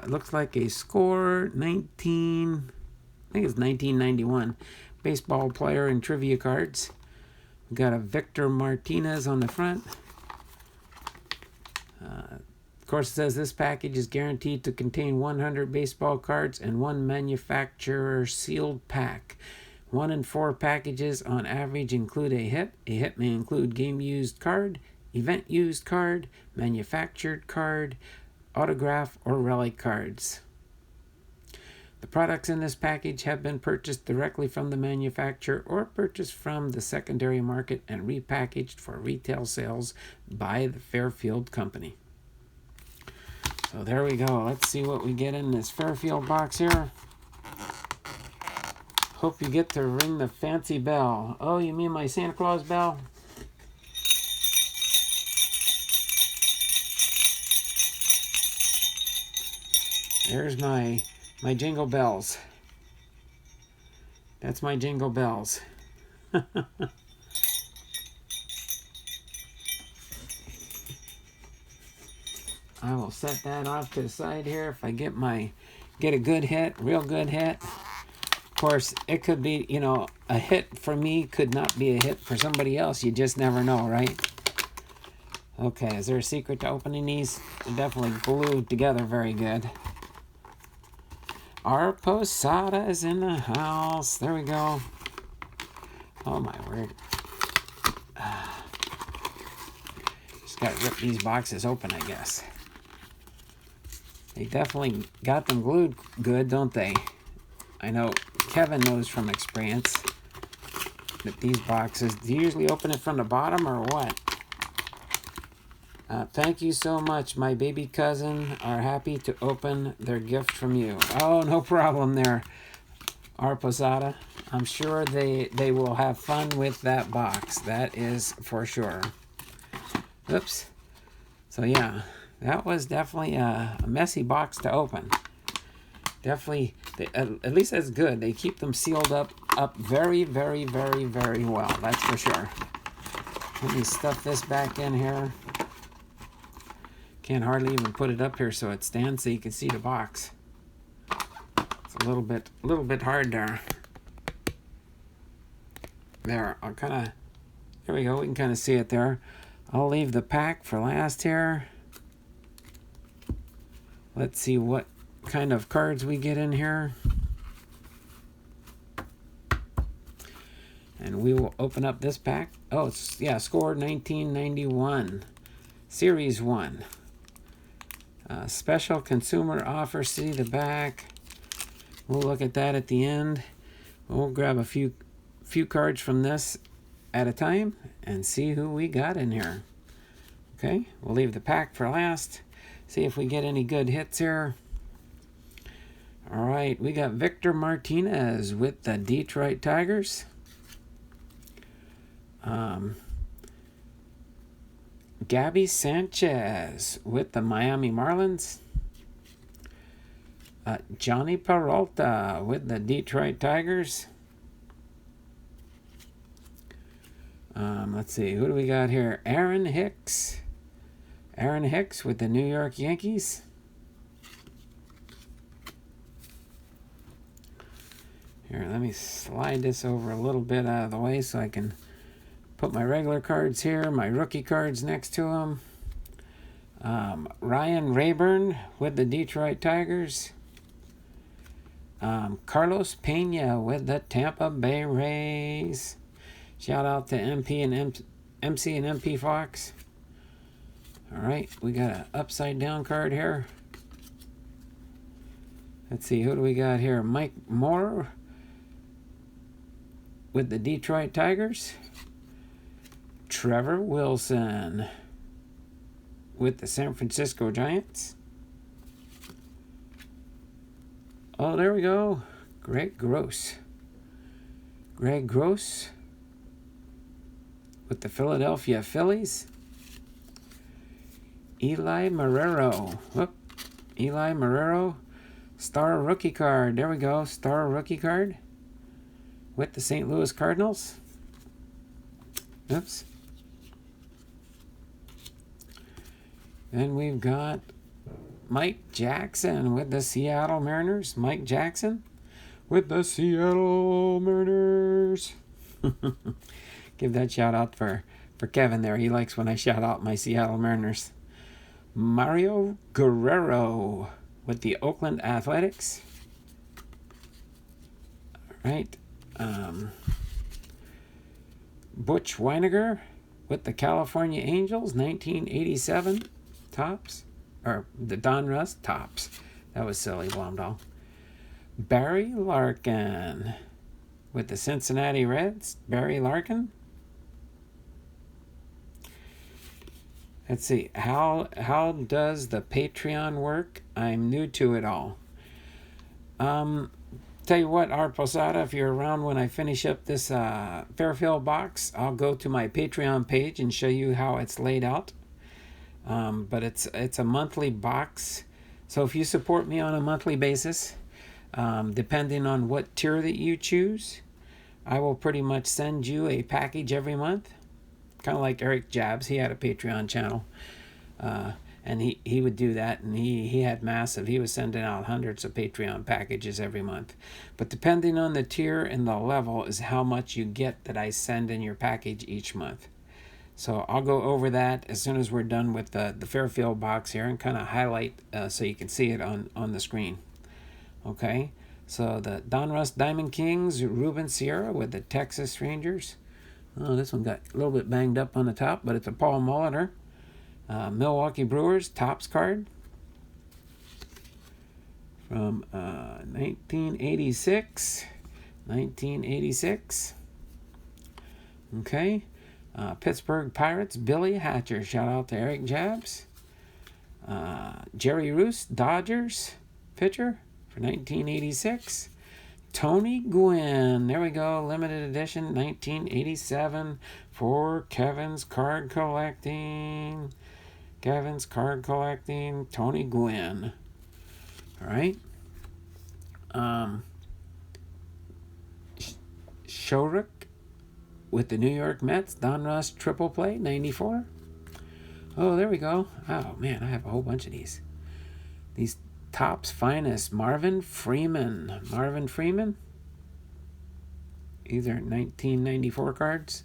looks like a score 1991 baseball player and trivia cards. We got a Victor Martinez on the front. Of course, it says this package is guaranteed to contain 100 baseball cards and one manufacturer sealed pack. 1 in 4 packages on average include a hit. A hit may include game used card, event used card, manufactured card, autograph, or relic cards. The products in this package have been purchased directly from the manufacturer or purchased from the secondary market and repackaged for retail sales by the Fairfield Company. So there we go. Let's see what we get in this Fairfield box here. Hope you get to ring the fancy bell. Oh, you mean my Santa Claus bell? There's my jingle bells. That's my jingle bells. I will set that off to the side here. If I get a good hit, real good hit. Of course, it could be, a hit for me could not be a hit for somebody else. You just never know, right? Okay, is there a secret to opening these? They're definitely glued together very good. Our Posada is in the house. There we go. Oh my word. Just gotta rip these boxes open, I guess. They definitely got them glued good, don't they? I know Kevin knows from experience that these boxes, do you usually open it from the bottom or what? Thank you so much. My baby cousin are happy to open their gift from you. Oh, no problem there, our Posada. I'm sure they will have fun with that box. That is for sure. Oops. So yeah, that was definitely a messy box to open. Definitely, at least that's good. They keep them sealed up very, very, very, very well. That's for sure. Let me stuff this back in here. Can't hardly even put it up here so it stands so you can see the box. It's a little bit hard there. There, I'll kind of, there we go. We can kind of see it there. I'll leave the pack for last here. Let's see what kind of cards we get in here. And we will open up this pack. Oh, it's, yeah, score 1991. Series 1. Special consumer offer. See the back. We'll look at that at the end. We'll grab a few cards from this at a time and see who we got in here. Okay, we'll leave the pack for last. See if we get any good hits here. All right, we got Victor Martinez with the Detroit Tigers. Gabby Sanchez with the Miami Marlins. Johnny Peralta with the Detroit Tigers. Let's see, who do we got here? Aaron Hicks. Aaron Hicks with the New York Yankees. Here, let me slide this over a little bit out of the way so I can put my regular cards here, my rookie cards next to them. Ryan Rayburn with the Detroit Tigers. Carlos Pena with the Tampa Bay Rays. Shout out to MC and MP Fox. All right, we got an upside down card here. Let's see, who do we got here? Mike Moore with the Detroit Tigers. Trevor Wilson with the San Francisco Giants. Oh, there we go. Greg Gross. Greg Gross with the Philadelphia Phillies. Eli Marrero. Whoop. Eli Marrero. Star rookie card. There we go. Star rookie card with the St. Louis Cardinals. Oops. Then we've got Mike Jackson with the Seattle Mariners. Mike Jackson with the Seattle Mariners. Give that shout out for Kevin there. He likes when I shout out my Seattle Mariners. Mario Guerrero with the Oakland Athletics. All right. Butch Weiniger with the California Angels, 1987 tops. Or the Donruss tops. That was silly, Blomdahl. Barry Larkin with the Cincinnati Reds. Barry Larkin. Let's see. How does the Patreon work? I'm new to it all. Tell you what, Art Posada, if you're around when I finish up this Fairfield box, I'll go to my Patreon page and show you how it's laid out. But it's a monthly box. So if you support me on a monthly basis, depending on what tier that you choose, I will pretty much send you a package every month. Kind of like Eric Jabs. He had a Patreon channel. And he would do that, and he had massive. He was sending out hundreds of Patreon packages every month. But depending on the tier and the level is how much you get that I send in your package each month. So I'll go over that as soon as we're done with the Fairfield box here and kind of highlight so you can see it on the screen. Okay, so the Donruss Diamond Kings, Ruben Sierra with the Texas Rangers. Oh, this one got a little bit banged up on the top, but it's a Paul Molitor. Milwaukee Brewers Topps card from 1986. 1986. Okay. Pittsburgh Pirates Billy Hatcher. Shout out to Eric Jabs. Jerry Roos Dodgers pitcher for 1986. Tony Gwynn. There we go. Limited edition 1987 for Kevin's Card Collecting. Kevin's Card Collecting. Tony Gwynn. All right. Shorik with the New York Mets. Donruss triple play 94. Oh, there we go. Oh, man, I have a whole bunch of these. These Topps Finest. Marvin Freeman. Marvin Freeman. These are 1994 cards.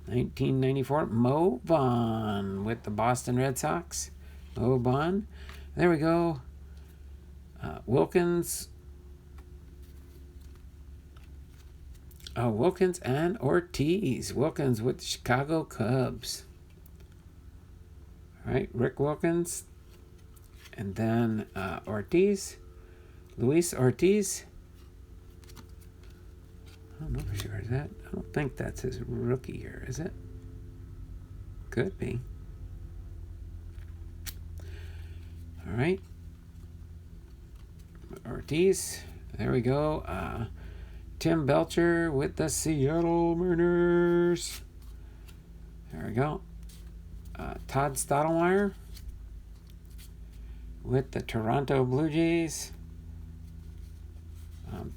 1994. Mo Vaughn with the Boston Red Sox. Mo Vaughn. There we go. Wilkins. Wilkins and Ortiz. Wilkins with the Chicago Cubs. All right, Rick Wilkins. And then Ortiz. Luis Ortiz. I don't know for sure. Is that? I don't think that's his rookie year, is it? Could be. All right. Ortiz. There we go. Tim Belcher with the Seattle Mariners. There we go. Todd Stottlemyre with the Toronto Blue Jays.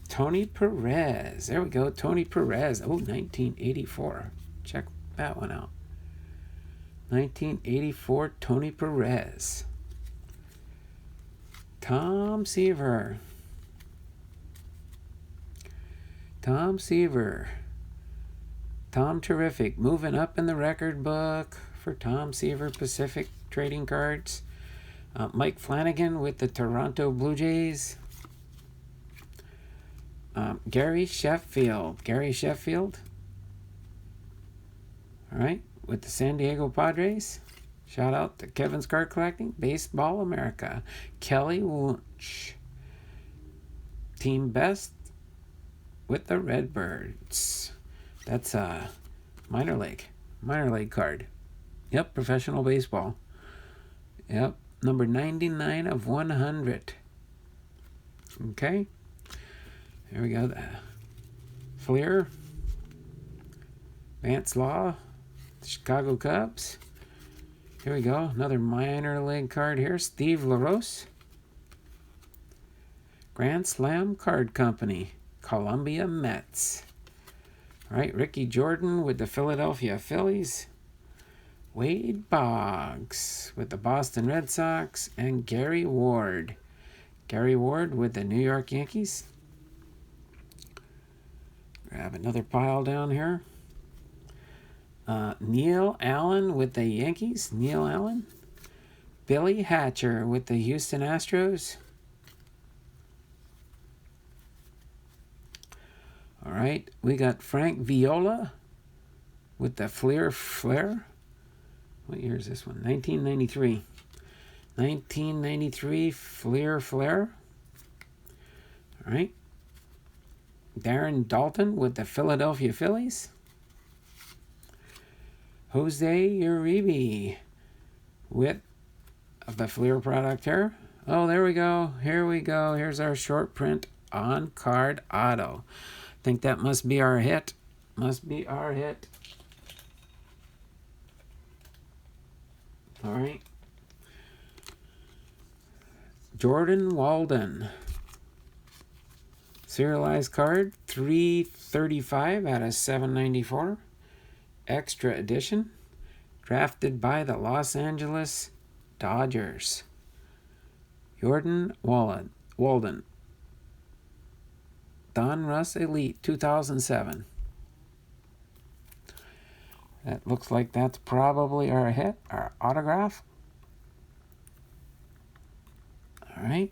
Tony Perez. There we go. Tony Perez. 1984. Check that one out. 1984 Tony Perez. Tom Seaver. Tom Seaver. Tom Terrific. Moving up in the record book for Tom Seaver Pacific Trading Cards. Mike Flanagan with the Toronto Blue Jays. Gary Sheffield. Gary Sheffield. All right. With the San Diego Padres. Shout out to Kevin's Card Collecting. Baseball America. Kelly Wunsch. Team Best with the Redbirds. That's a minor league card. Yep, professional baseball. Yep, number 99 of 100. Okay. There we go. Fleer. Vance Law. Chicago Cubs. Here we go. Another minor league card here. Steve LaRose. Grand Slam Card Company. Columbia Mets. All right, Ricky Jordan with the Philadelphia Phillies. Wade Boggs with the Boston Red Sox. And Gary Ward. Gary Ward with the New York Yankees. Grab another pile down here. Neil Allen with the Yankees. Neil Allen. Billy Hatcher with the Houston Astros. All right, we got Frank Viola with the Flair. What year is this one? 1993. 1993 Flair. All right. Darren Dalton with the Philadelphia Phillies. Jose Uribe with the Fleer product here. Oh, there we go. Here we go. Here's our short print on card auto. I think that must be our hit. Must be our hit. All right. Jordan Walden. Serialized card, 335 out of 794. Extra edition. Drafted by the Los Angeles Dodgers. Jordan Walden. Donruss Elite 2007. That looks like that's probably our hit, our autograph. All right.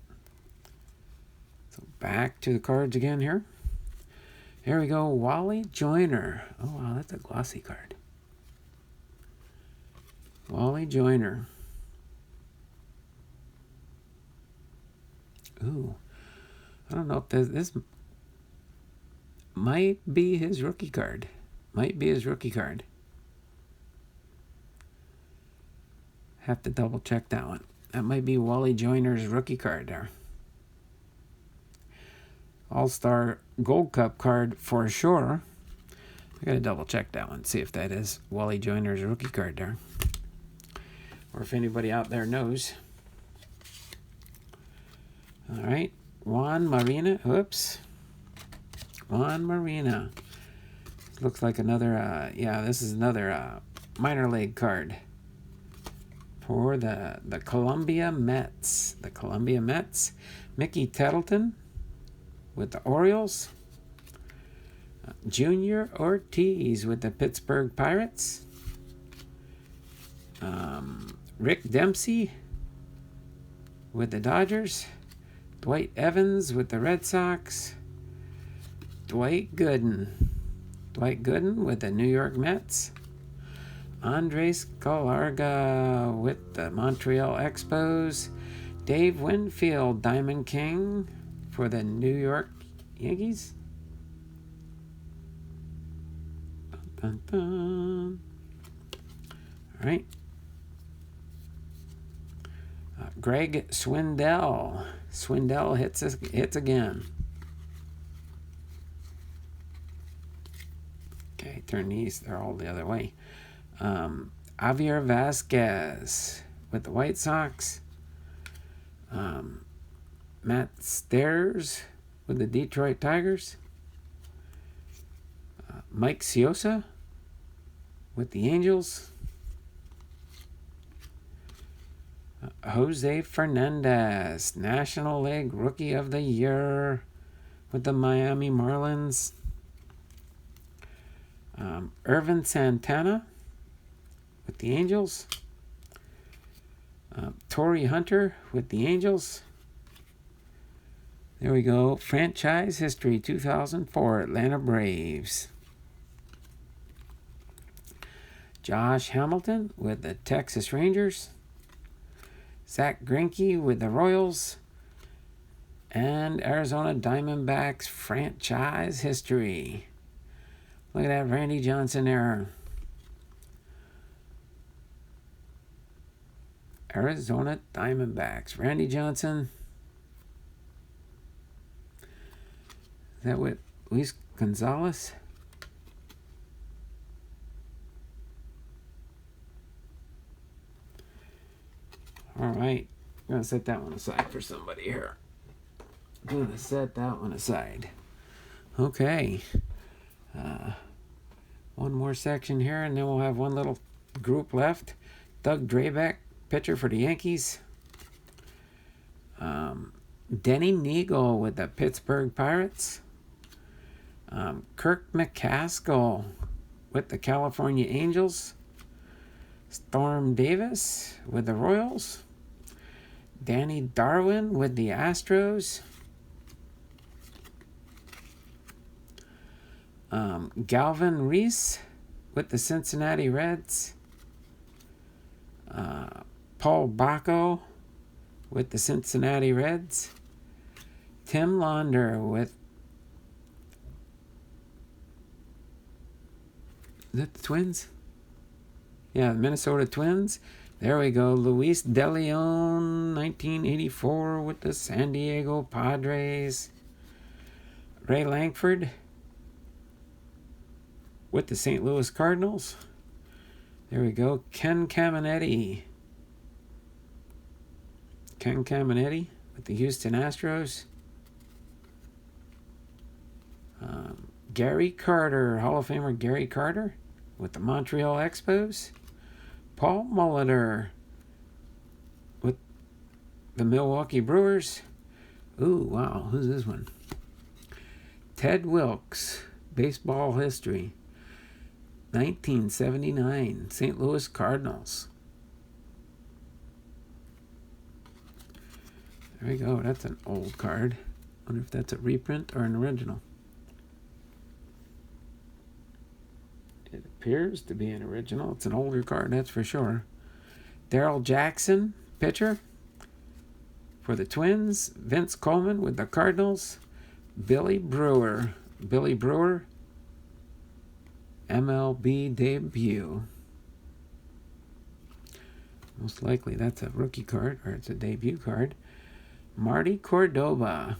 So back to the cards again here. Here we go, Wally Joyner. Oh, wow, that's a glossy card. Wally Joyner. Ooh. I don't know if this might be his rookie card. Might be his rookie card. Have to double check that one. That might be Wally Joyner's rookie card there. All-Star Gold Cup card for sure. I gotta double check that one, see if that is Wally Joyner's rookie card there. Or if anybody out there knows. All right, Juan Marina. Oops. Juan Marina. Looks like another, this is another minor league card for the Columbia Mets. The Columbia Mets. Mickey Tettleton with the Orioles. Junior Ortiz with the Pittsburgh Pirates. Rick Dempsey with the Dodgers. Dwight Evans with the Red Sox. Dwight Gooden with the New York Mets. Andres Galarga with the Montreal Expos. Dave Winfield, Diamond King for the New York Yankees. Dun, dun, dun. All right. Greg Swindell. Swindell hits again. Okay, turn these. They're all the other way. Javier Vasquez with the White Sox. Matt Stairs with the Detroit Tigers. Mike Ciosa with the Angels. Jose Fernandez, National League Rookie of the Year with the Miami Marlins. Irvin Santana with the Angels. Torrey Hunter with the Angels. There we go. Franchise history 2004 Atlanta Braves. Josh Hamilton with the Texas Rangers. Zach Greinke with the Royals. And Arizona Diamondbacks franchise history. Look at that Randy Johnson there. Arizona Diamondbacks. Randy Johnson. Is that with Luis Gonzalez? All right. I'm going to set that one aside for somebody here. I'm going to set that one aside. Okay. One more section here, and then we'll have one little group left. Doug Drabek, pitcher for the Yankees. Denny Neagle with the Pittsburgh Pirates. Kirk McCaskill with the California Angels. Storm Davis with the Royals. Danny Darwin with the Astros. Galvin Reese with the Cincinnati Reds. Paul Bacco with the Cincinnati Reds. Tim Launder with... Is that the Twins? Yeah, the Minnesota Twins. There we go. Luis De Leon, 1984 with the San Diego Padres. Ray Langford with the St. Louis Cardinals. There we go. Ken Caminiti with the Houston Astros. Gary Carter, Hall of Famer Gary Carter with the Montreal Expos. Paul Molitor with the Milwaukee Brewers. Ooh, wow, who's this one? Ted Wilkes, baseball history. 1979, St. Louis Cardinals. There we go, that's an old card. Wonder if that's a reprint or an original. It appears to be an original. It's an older card, that's for sure. Darrell Jackson, pitcher for the Twins. Vince Coleman with the Cardinals. Billy Brewer, MLB debut. Most likely that's a rookie card, or it's a debut card. Marty Cordoba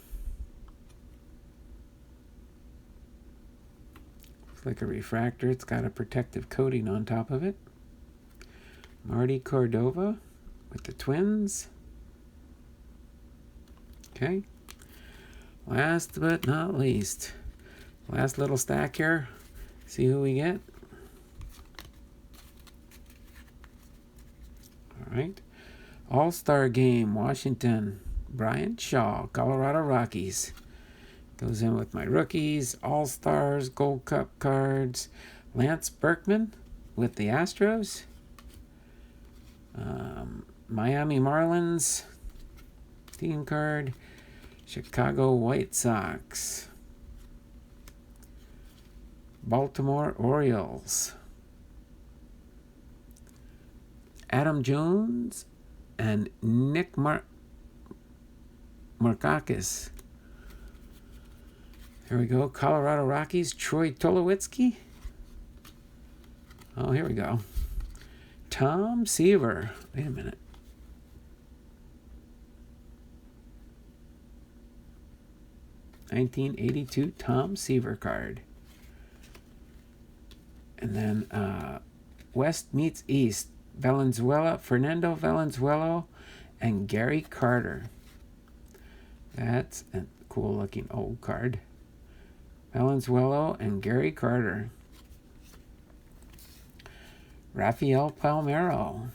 like a refractor. It's got a protective coating on top of it. Marty Cordova with the Twins. Okay. Last but not least, last little stack here. See who we get. All right. All-Star Game, Washington. Brian Shaw, Colorado Rockies. Goes in with my rookies, All-Stars, Gold Cup cards. Lance Berkman with the Astros. Miami Marlins team card. Chicago White Sox. Baltimore Orioles. Adam Jones and Nick Markakis. Here we go. Colorado Rockies. Troy Tulowitzki. Oh, here we go. Tom Seaver. Wait a minute. (1982) Tom Seaver card. And then West meets East. Fernando Valenzuela, and Gary Carter. That's a cool looking old card. Valenzuela and Gary Carter. Rafael Palmeiro.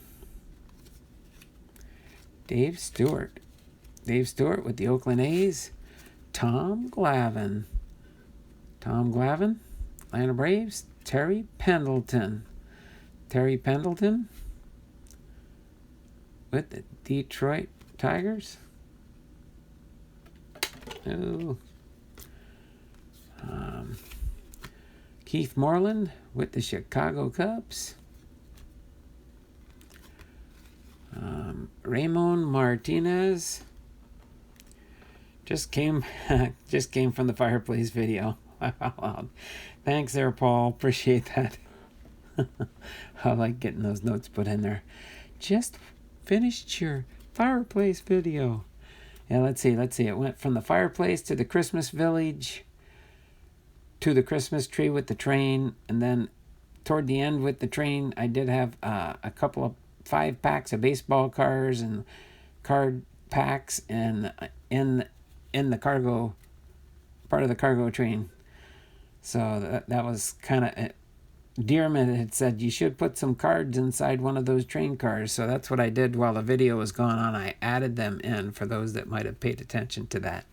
Dave Stewart. Dave Stewart with the Oakland A's. Tom Glavine. Atlanta Braves. Terry Pendleton. With the Detroit Tigers. Oh. Keith Moreland with the Chicago Cubs. Ramon Martinez just came from the fireplace video. Thanks there, Paul. Appreciate that. I like getting those notes put in there. Just finished your fireplace video. Yeah, let's see. It went from the fireplace to the Christmas village to the Christmas tree with the train, and then toward the end with the train, I did have a couple of 5 packs of baseball cards and card packs, and in the cargo part of the cargo train. So that was kind of. Dearman had said you should put some cards inside one of those train cars, so that's what I did while the video was going on. I added them in for those that might have paid attention to that.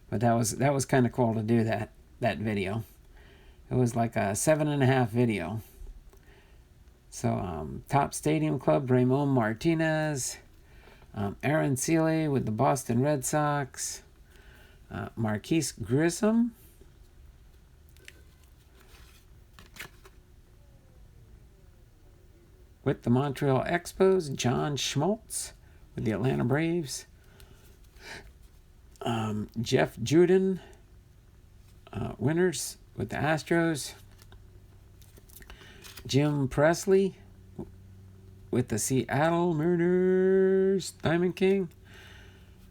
But that was kind of cool to do that video. It was like a 7.5 video. So Top Stadium Club, Ramon Martinez, Aaron Seeley with the Boston Red Sox, Marquise Grissom. With the Montreal Expos, John Schmaltz with the Atlanta Braves. Jeff Juden, winners with the Astros. Jim Presley with the Seattle Mariners, Diamond King.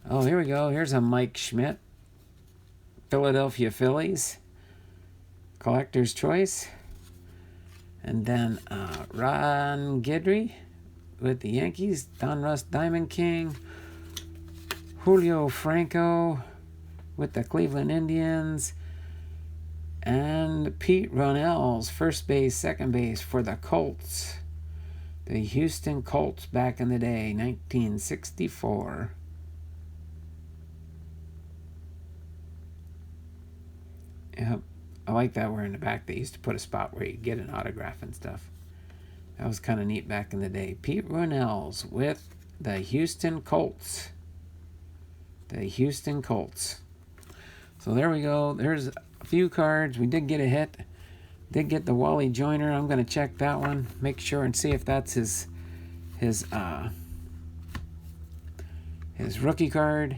Oh, here we go. Here's a Mike Schmidt, Philadelphia Phillies, Collector's Choice. And then Ron Guidry with the Yankees, Donruss Diamond King, Julio Franco with the Cleveland Indians, and Pete Ronells, first base, second base for the Colts. The Houston Colts back in the day, 1964. Yep. I like that where in the back they used to put a spot where you get an autograph and stuff. That was kind of neat back in the day. Pete Ronells with the Houston Colts. The Houston Colts. So there we go. There's a few cards. We did get a hit. Did get the Wally Joyner. I'm going to check that one. Make sure and see if that's his rookie card.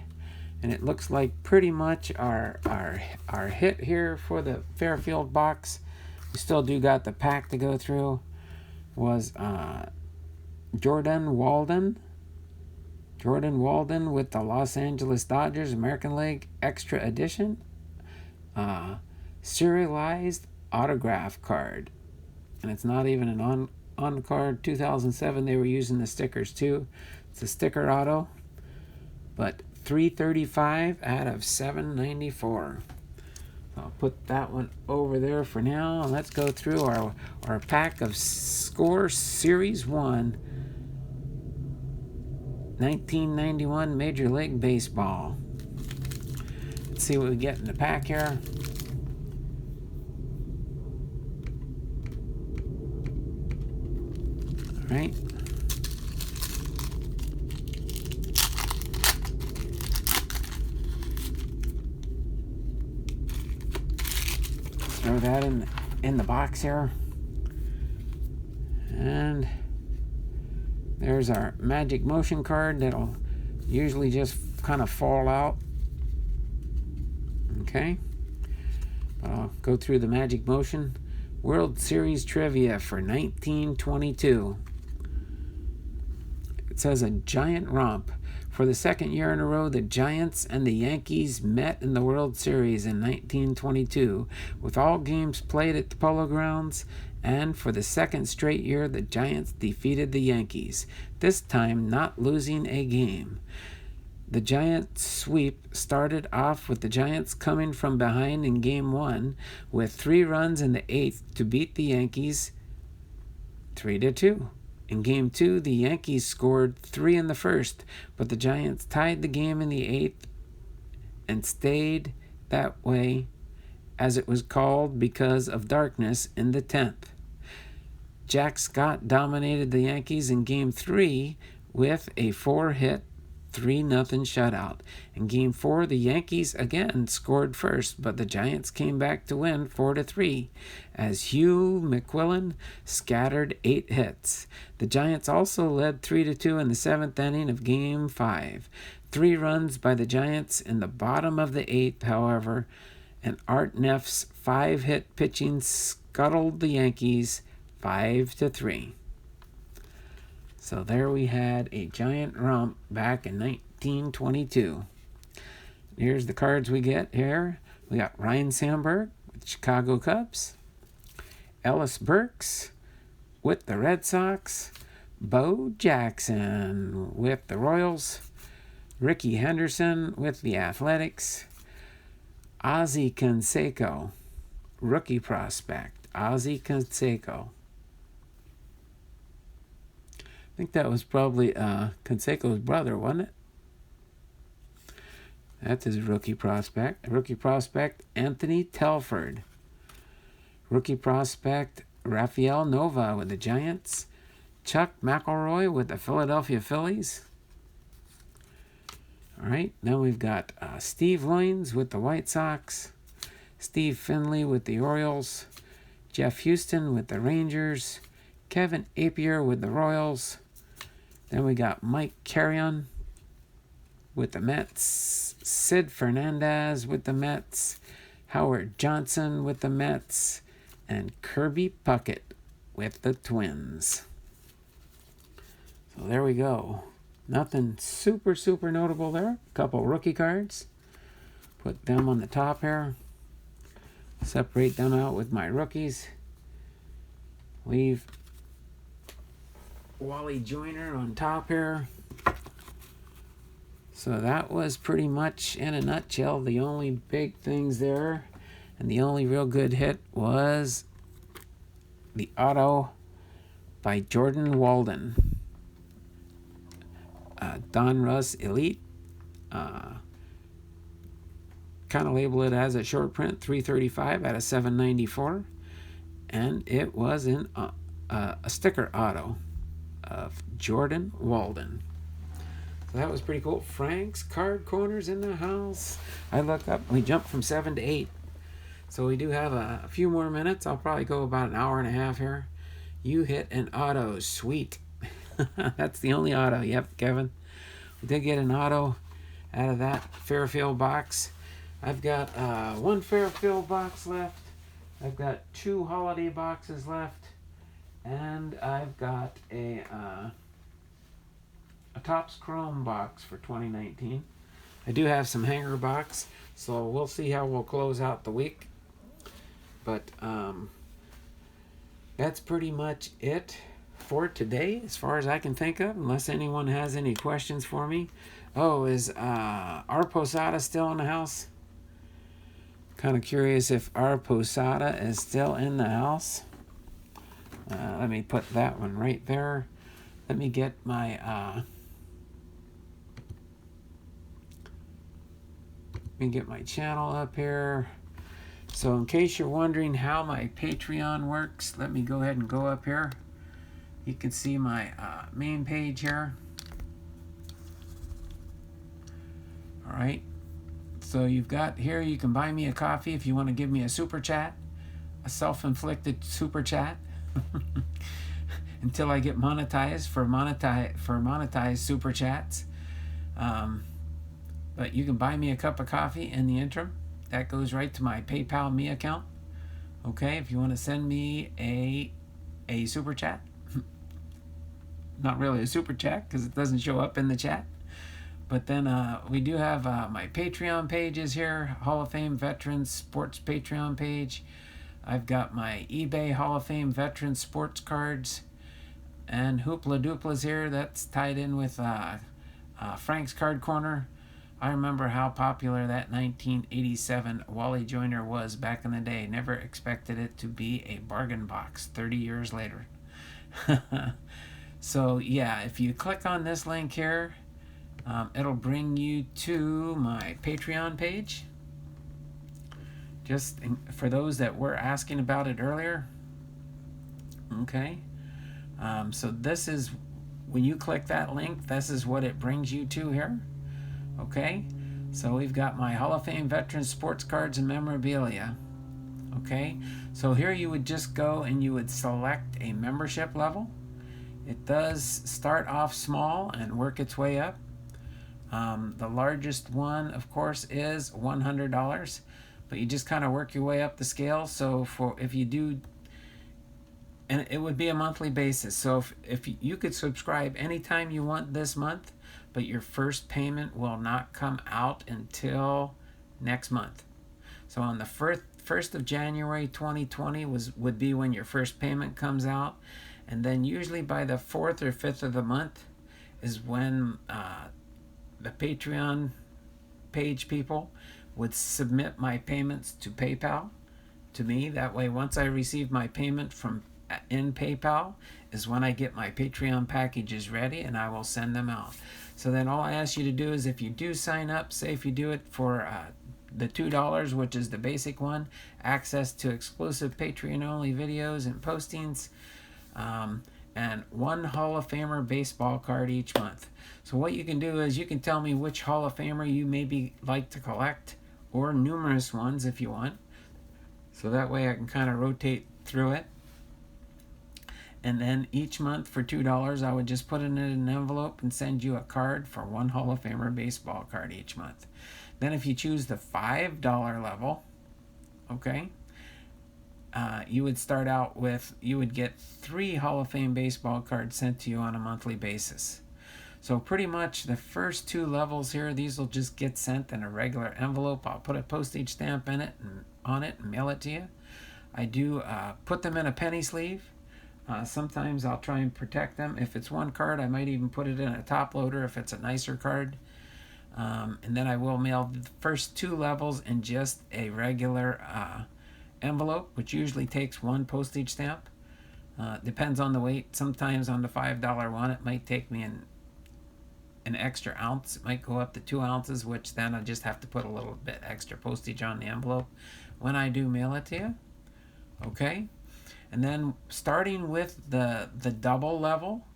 And it looks like pretty much our hit here for the Fairfield box. We still do got the pack to go through. Was Jordan Walden. Jordan Walden with the Los Angeles Dodgers American League Extra Edition. Serialized autograph card. And it's not even an on card. 2007, they were using the stickers too. It's a sticker auto, but 335 out of 794. So I'll put that one over there for now. And let's go through our pack of Score Series 1 1991 Major League Baseball. Let's see what we get in the pack here. All right. Throw that in the box here. And there's our Magic Motion card that'll usually just kind of fall out. Okay. But I'll go through the Magic Motion. World Series Trivia for 1922. It says a giant romp. For the second year in a row, the Giants and the Yankees met in the World Series in 1922, with all games played at the Polo Grounds, and for the second straight year, the Giants defeated the Yankees, this time not losing a game. The Giants sweep started off with the Giants coming from behind in Game 1 with 3 runs in the 8th to beat the Yankees 3-2. In Game 2, the Yankees scored 3 in the first, but the Giants tied the game in the 8th and stayed that way, as it was called because of darkness, in the 10th. Jack Scott dominated the Yankees in Game 3 with a 4-hit 3-0 shutout. In Game 4, the Yankees again scored first, but the Giants came back to win 4-3 as Hugh McQuillan scattered 8 hits. The Giants also led 3-2 in the 7th inning of Game 5. 3 runs by the Giants in the bottom of the 8th, however, and Art Neff's 5-hit pitching scuttled the Yankees 5-3. So there we had a giant romp back in 1922. Here's the cards we get here. We got Ryan Sandberg with the Chicago Cubs, Ellis Burks with the Red Sox, Bo Jackson with the Royals, Ricky Henderson with the Athletics, Ozzie Canseco, rookie prospect, Ozzie Canseco. I think that was probably Canseco's brother, wasn't it? That's his rookie prospect. Rookie prospect, Anthony Telford. Rookie prospect, Rafael Nova with the Giants. Chuck McElroy with the Philadelphia Phillies. All right, now we've got Steve Loynes with the White Sox. Steve Finley with the Orioles. Jeff Houston with the Rangers. Kevin Appier with the Royals. Then we got Mike Carrion with the Mets, Sid Fernandez with the Mets, Howard Johnson with the Mets, and Kirby Puckett with the Twins. So there we go. Nothing super notable there. A couple rookie cards. Put them on the top here. Separate them out with my rookies. Leave Wally Joyner on top here. So that was pretty much, in a nutshell, the only big things there. And the only real good hit was the auto by Jordan Walden. Don Russ Elite. Kind of label it as a short print, 335 out of 794. And it was in a sticker auto of Jordan Walden. So that was pretty cool. Frank's Card Corners in the house. I look up, we jumped from 7 to 8. So we do have a few more minutes. I'll probably go about an hour and a half here. You hit an auto. Sweet. That's the only auto. Yep, Kevin. We did get an auto out of that Fairfield box. I've got one Fairfield box left. I've got 2 holiday boxes left. And I've got a Topps Chrome box for 2019. I do have some hanger box, so we'll see how we'll close out the week. But that's pretty much it for today, as far as I can think of, unless anyone has any questions for me. Oh, is our Posada still in the house? Kind of curious if our Posada is still in the house. Let me put that one right there. Let me get my channel up here. So in case you're wondering how my Patreon works, let me go ahead and go up here. You can see my main page here. All right. So you've got here, you can buy me a coffee if you want to give me a super chat, a self-inflicted super chat, until I get monetized for monetized super chats. But you can buy me a cup of coffee in the interim. That goes right to my PayPal me account. Okay, if you want to send me a super chat. Not really a super chat because it doesn't show up in the chat. But then we do have my Patreon pages here. Hall of Fame Veterans Sports Patreon page. I've got my eBay Hall of Fame Veterans Sports Cards. And Hoopla Doopla's here. That's tied in with Frank's Card Corner. I remember how popular that 1987 Wally Joyner was back in the day. Never expected it to be a bargain box 30 years later. So yeah, if you click on this link here, it'll bring you to my Patreon page. Just for those that were asking about it earlier. Okay. So this is, when you click that link, this is what it brings you to here. Okay. So we've got my Hall of Fame Veterans Sports Cards and Memorabilia. Okay. So here you would just go and you would select a membership level. It does start off small and work its way up. The largest one, of course, is $100, but you just kind of work your way up the scale. So if you do, and it would be a monthly basis. So if you could subscribe anytime you want this month, but your first payment will not come out until next month. So on the 1st of January 2020 would be when your first payment comes out. And then usually by the 4th or 5th of the month is when the Patreon page people would submit my payments to PayPal to me. That way, once I receive my payment in PayPal is when I get my Patreon packages ready and I will send them out. So then all I ask you to do is, if you do sign up, say if you do it for the $2, which is the basic one, access to exclusive Patreon only videos and postings, and one Hall of Famer baseball card each month. So what you can do is you can tell me which Hall of Famer you maybe like to collect, or numerous ones if you want. So that way I can kind of rotate through it. And then each month for $2, I would just put it in an envelope and send you a card for one Hall of Famer baseball card each month. Then if you choose the $5 level, okay, you would start out with, you would get 3 Hall of Fame baseball cards sent to you on a monthly basis. So pretty much the first 2 levels here, these will just get sent in a regular envelope. I'll put a postage stamp in it and on it and mail it to you. I do put them in a penny sleeve. Sometimes I'll try and protect them. If it's one card, I might even put it in a top loader if it's a nicer card. And then I will mail the first 2 levels in just a regular envelope, which usually takes 1 postage stamp. Depends on the weight. Sometimes on the $5 one, it might take me an extra ounce. It might go up to 2 ounces, which then I just have to put a little bit extra postage on the envelope when I do mail it to you. Okay? And then starting with the double level,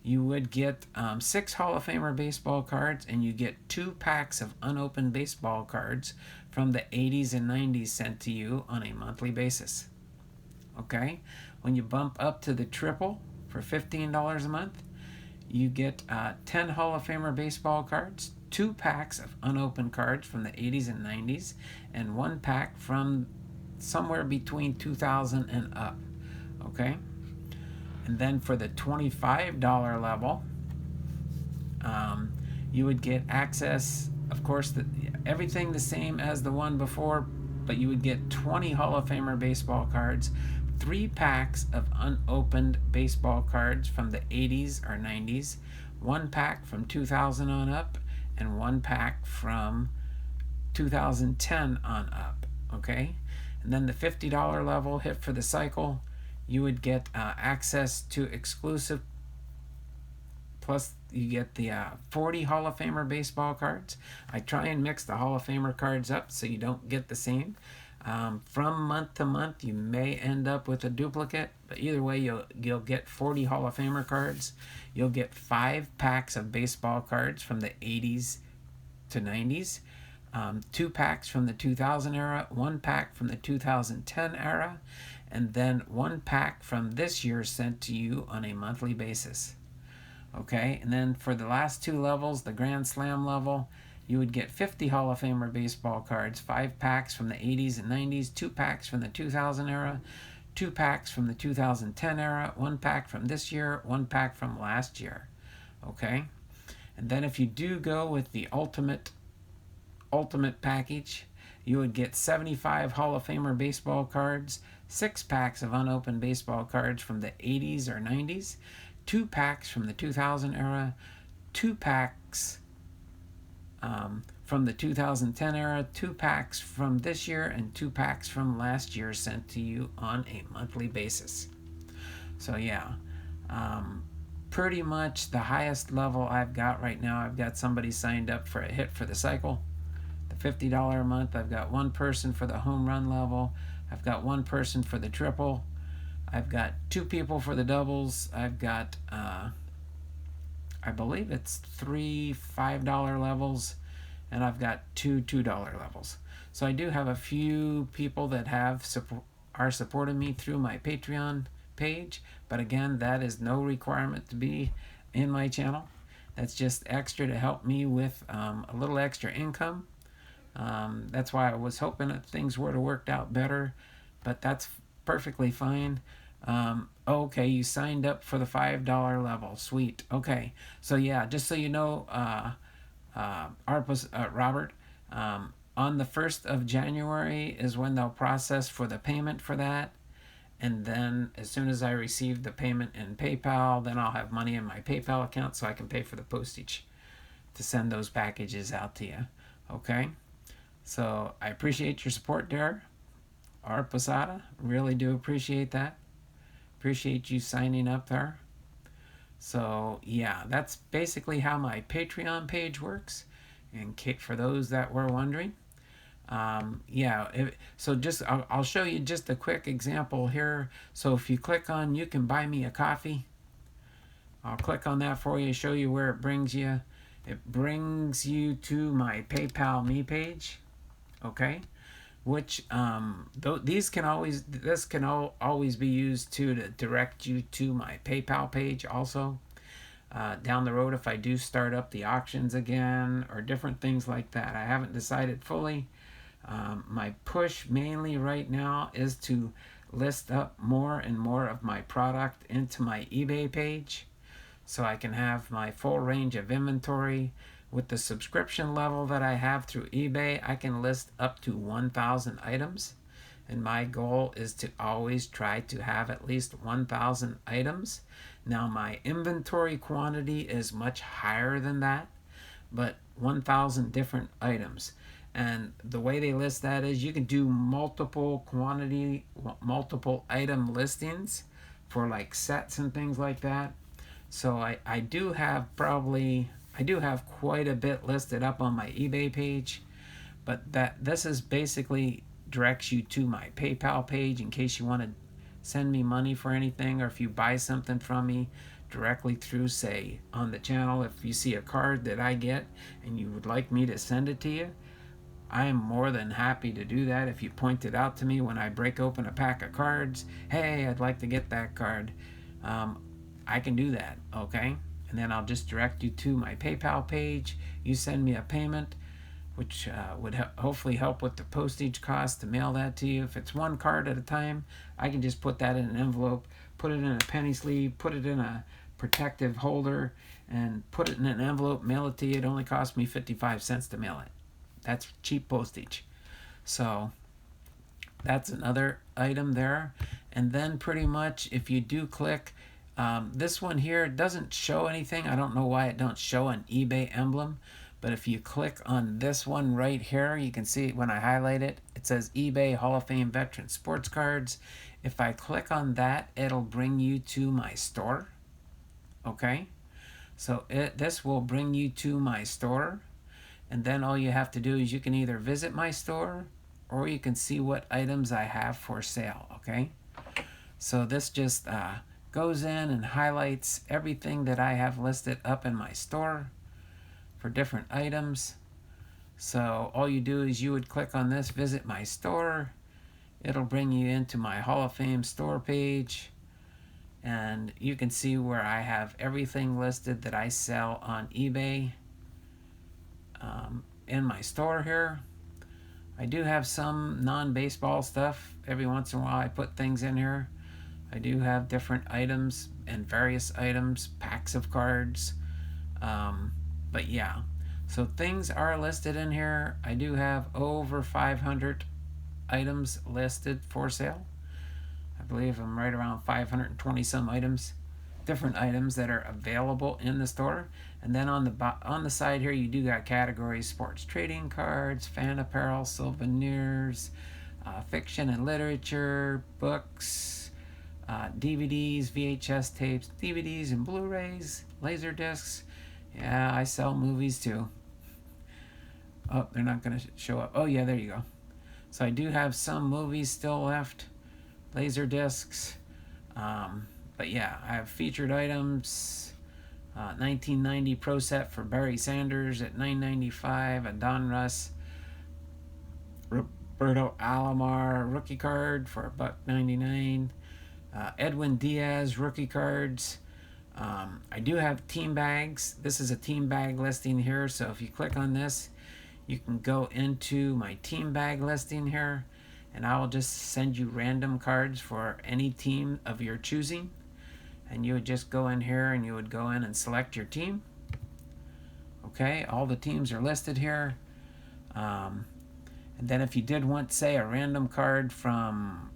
you would get 6 Hall of Famer baseball cards, and you get 2 packs of unopened baseball cards from the 80s and 90s sent to you on a monthly basis. Okay? When you bump up to the triple for $15 a month, you get 10 Hall of Famer baseball cards, 2 packs of unopened cards from the 80s and 90s, and 1 pack from somewhere between 2000 and up. Okay? And then for the $25 level, you would get access, of course, everything the same as the one before, but you would get 20 Hall of Famer baseball cards, 3 packs of unopened baseball cards from the 80s or 90s, 1 pack from 2000 on up, and 1 pack from 2010 on up. Okay? And then the $50 level hit for the cycle, you would get access to exclusive, plus you get the 40 Hall of Famer baseball cards. I try and mix the Hall of Famer cards up so you don't get the same. From month to month, you may end up with a duplicate, but either way, you'll get 40 Hall of Famer cards. You'll get 5 packs of baseball cards from the 80s to 90s, 2 packs from the 2000 era, 1 pack from the 2010 era, and then 1 pack from this year sent to you on a monthly basis. Okay, and then for the last 2 levels, the Grand Slam level, you would get 50 Hall of Famer baseball cards, 5 packs from the 80s and 90s, 2 packs from the 2000 era, 2 packs from the 2010 era, 1 pack from this year, 1 pack from last year. Okay, and then if you do go with the ultimate package, you would get 75 Hall of Famer baseball cards, 6 packs of unopened baseball cards from the 80s or 90s, 2 packs from the 2000 era, 2 packs from the 2010 era, 2 packs from this year, and 2 packs from last year sent to you on a monthly basis. So yeah, pretty much the highest level I've got right now, I've got somebody signed up for a hit for the cycle. The $50 a month, I've got 1 person for the home run level. I've got 1 person for the triple. I've got 2 people for the doubles. I've got, I believe it's 3 $5 levels, and I've got 2 $2 levels. So I do have a few people that are supporting me through my Patreon page, but again, that is no requirement to be in my channel. That's just extra to help me with a little extra income. That's why I was hoping that things would have worked out better, but that's perfectly fine. Okay, you signed up for the $5 level. Sweet. Okay, so yeah, just so you know, Robert, on the 1st of January is when they'll process for the payment for that. And then as soon as I receive the payment in PayPal, then I'll have money in my PayPal account so I can pay for the postage to send those packages out to you. Okay? So I appreciate your support there, Art Posada. Really do appreciate that. Appreciate you signing up there. So yeah, that's basically how my Patreon page works. And for those that were wondering, so just I'll show you just a quick example here. So if you click on "You can buy me a coffee," I'll click on that for you, show you where it brings you. It brings you to my PayPal me page. Okay, which this can always be used to direct you to my PayPal page also. Down the road, if I do start up the auctions again or different things like that, I haven't decided fully. My push mainly right now is to list up more and more of my product into my eBay page so I can have my full range of inventory. With the subscription level that I have through eBay, I can list up to 1,000 items. And my goal is to always try to have at least 1,000 items. Now, my inventory quantity is much higher than that, but 1,000 different items. And the way they list that is you can do multiple item listings for like sets and things like that. So I do have quite a bit listed up on my eBay page, but this is basically directs you to my PayPal page in case you want to send me money for anything, or if you buy something from me directly through, say, on the channel. If you see a card that I get and you would like me to send it to you, I am more than happy to do that. If you point it out to me when I break open a pack of cards, hey, I'd like to get that card, I can do that, okay? And then I'll just direct you to my PayPal page. You send me a payment, which would hopefully help with the postage cost to mail that to you. If it's 1 card at a time, I can just put that in an envelope, put it in a penny sleeve, put it in a protective holder, and put it in an envelope, mail it to you. It only cost me 55 cents to mail it. That's cheap postage. So that's another item there. And then pretty much if you do click, this one here doesn't show anything. I don't know why it don't show an eBay emblem, but if you click on this one right here, you can see when I highlight it, it says eBay Hall of Fame Veteran Sports Cards. If I click on that, it'll bring you to my store. Okay, so this will bring you to my store, and then all you have to do is you can either visit my store or you can see what items I have for sale. Okay, so this just goes in and highlights everything that I have listed up in my store for different items. So all you do is you would click on this, visit my store. It'll bring you into my Hall of Fame store page, and you can see where I have everything listed that I sell on eBay in my store here. I do have some non-baseball stuff. Every once in a while I put things in here. I do have different items and various items, packs of cards. But yeah, so things are listed in here. I do have over 500 items listed for sale. I believe I'm right around 520 some items, different items that are available in the store. And then on the side here, you do got categories: sports trading cards, fan apparel, souvenirs, fiction and literature, books, DVDs, VHS tapes, DVDs and Blu-rays, laser discs. Yeah, I sell movies too. Oh, they're not going to show up. Oh yeah, there you go. So I do have some movies still left, laser discs. But yeah, I have featured items. 1990 Pro Set for Barry Sanders at $9.95. A Don Russ Roberto Alomar rookie card for $1.99. Edwin Diaz rookie cards. I do have team bags. This is a team bag listing here. So if you click on this, you can go into my team bag listing here, and I will just send you random cards for any team of your choosing. And you would just go in here and you would go in and select your team. Okay, all the teams are listed here. And then if you did want, say, a random card from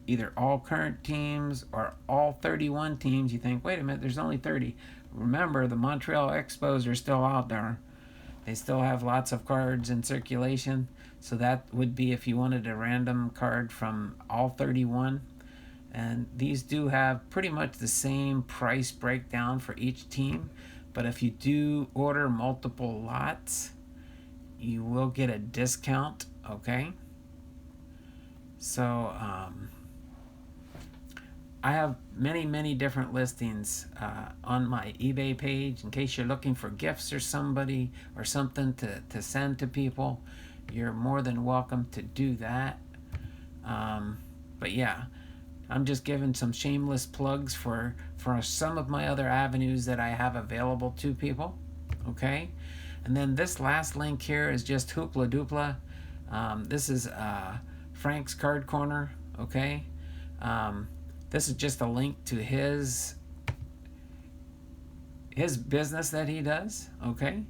either all current teams or all 31 teams, you think, wait a minute, there's only 30. Remember, the Montreal Expos are still out there. They still have lots of cards in circulation. So that would be if you wanted a random card from all 31. And these do have pretty much the same price breakdown for each team. But if you do order multiple lots, you will get a discount, okay? So I have many different listings on my eBay page in case you're looking for gifts or somebody or something to send to people. You're more than welcome to do that. But yeah, I'm just giving some shameless plugs for some of my other avenues that I have available to people. Okay, and then this last link here is just Hoopla Doopla. This is Frank's Card Corner. Okay, this is just a link to his business that he does. Okay,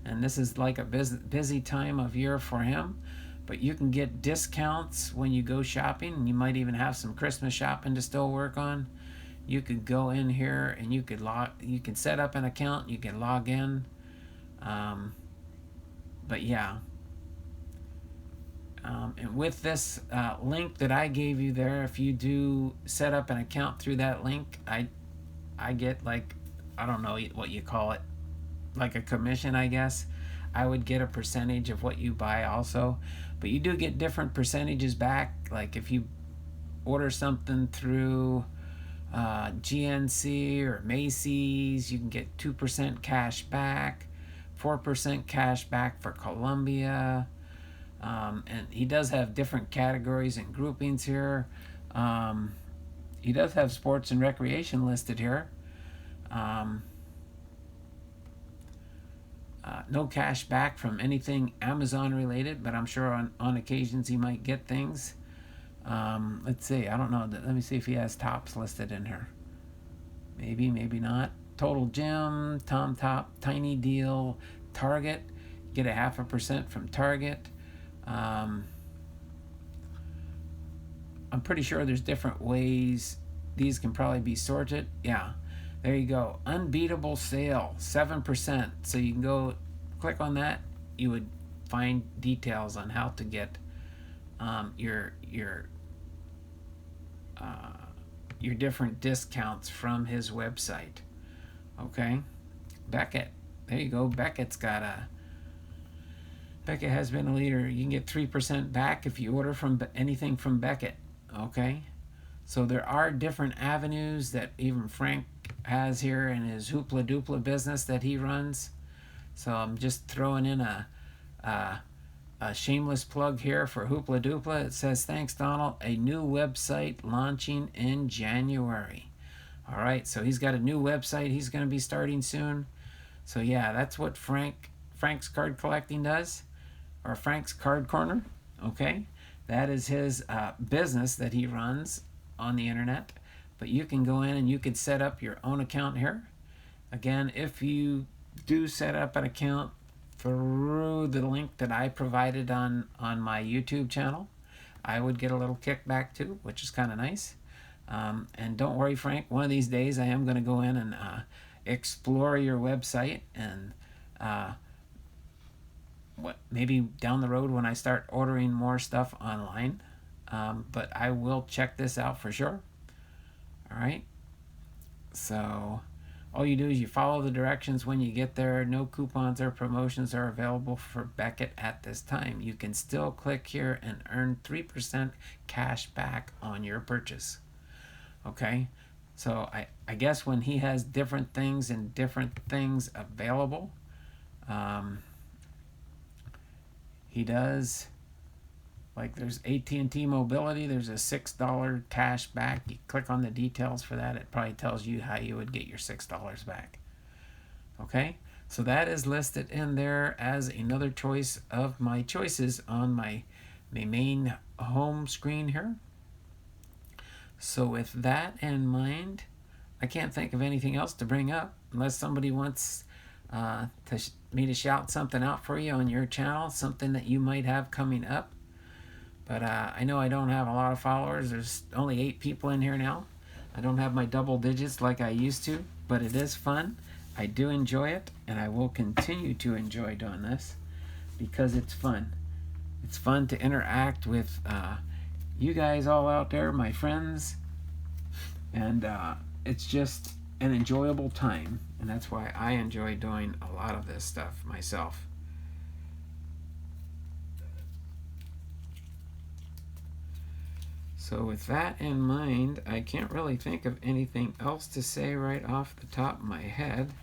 and this is like a busy time of year for him. But you can get discounts when you go shopping. You might even have some Christmas shopping to still work on. You could go in here and you can set up an account. You can log in. But yeah. And with this link that I gave you there, if you do set up an account through that link, I get, like, I don't know what you call it, like a commission, I guess. I would get a percentage of what you buy also. But you do get different percentages back. Like if you order something through GNC or Macy's, you can get 2% cash back, 4% cash back for Columbia. And he does have different categories and groupings here. He does have sports and recreation listed here. No cash back from anything Amazon related, but I'm sure on occasions he might get things. Let's see, I don't know. Let me see if he has Tops listed in here. Maybe not. Total Gym, Tom Top, Tiny Deal, Target. Get a 0.5% from Target. I'm pretty sure there's different ways these can probably be sorted. Yeah, there you go. Unbeatable sale, 7%. So you can go click on that. You would find details on how to get your different discounts from his website. Okay, Beckett. There you go. Beckett has been a leader. You can get 3% back if you order from anything from Beckett. Okay, so there are different avenues that even Frank has here in his Hoopla Doopla business that he runs. So I'm just throwing in a shameless plug here for Hoopla Doopla. It says, thanks, Donald. A new website launching in January. All right, so he's got a new website he's going to be starting soon. So yeah, that's what Frank's Card Collecting does, or Frank's Card Corner. Okay, that is his business that he runs on the internet. But you can go in and you can set up your own account here. Again, if you do set up an account through the link that I provided on my YouTube channel, I would get a little kickback too, which is kind of nice. And don't worry, Frank, one of these days I am going to go in and explore your website, and maybe down the road when I start ordering more stuff online. But I will check this out for sure. All right. So all you do is you follow the directions when you get there. No coupons or promotions are available for Beckett at this time. You can still click here and earn 3% cash back on your purchase. Okay, so I guess when he has different things and different things available, he does, like there's AT&T Mobility, there's a $6 cash back. You click on the details for that. It probably tells you how you would get your $6 back. Okay, so that is listed in there as another choice of my choices on my main home screen here. So with that in mind, I can't think of anything else to bring up unless somebody wants me to shout something out for you on your channel, something that you might have coming up. But I know I don't have a lot of followers. There's only 8 people in here now. I don't have my double digits like I used to, but it is fun. I do enjoy it, and I will continue to enjoy doing this because it's fun. It's fun to interact with you guys all out there, my friends, and it's just an enjoyable time, and that's why I enjoy doing a lot of this stuff myself. So with that in mind, I can't really think of anything else to say right off the top of my head.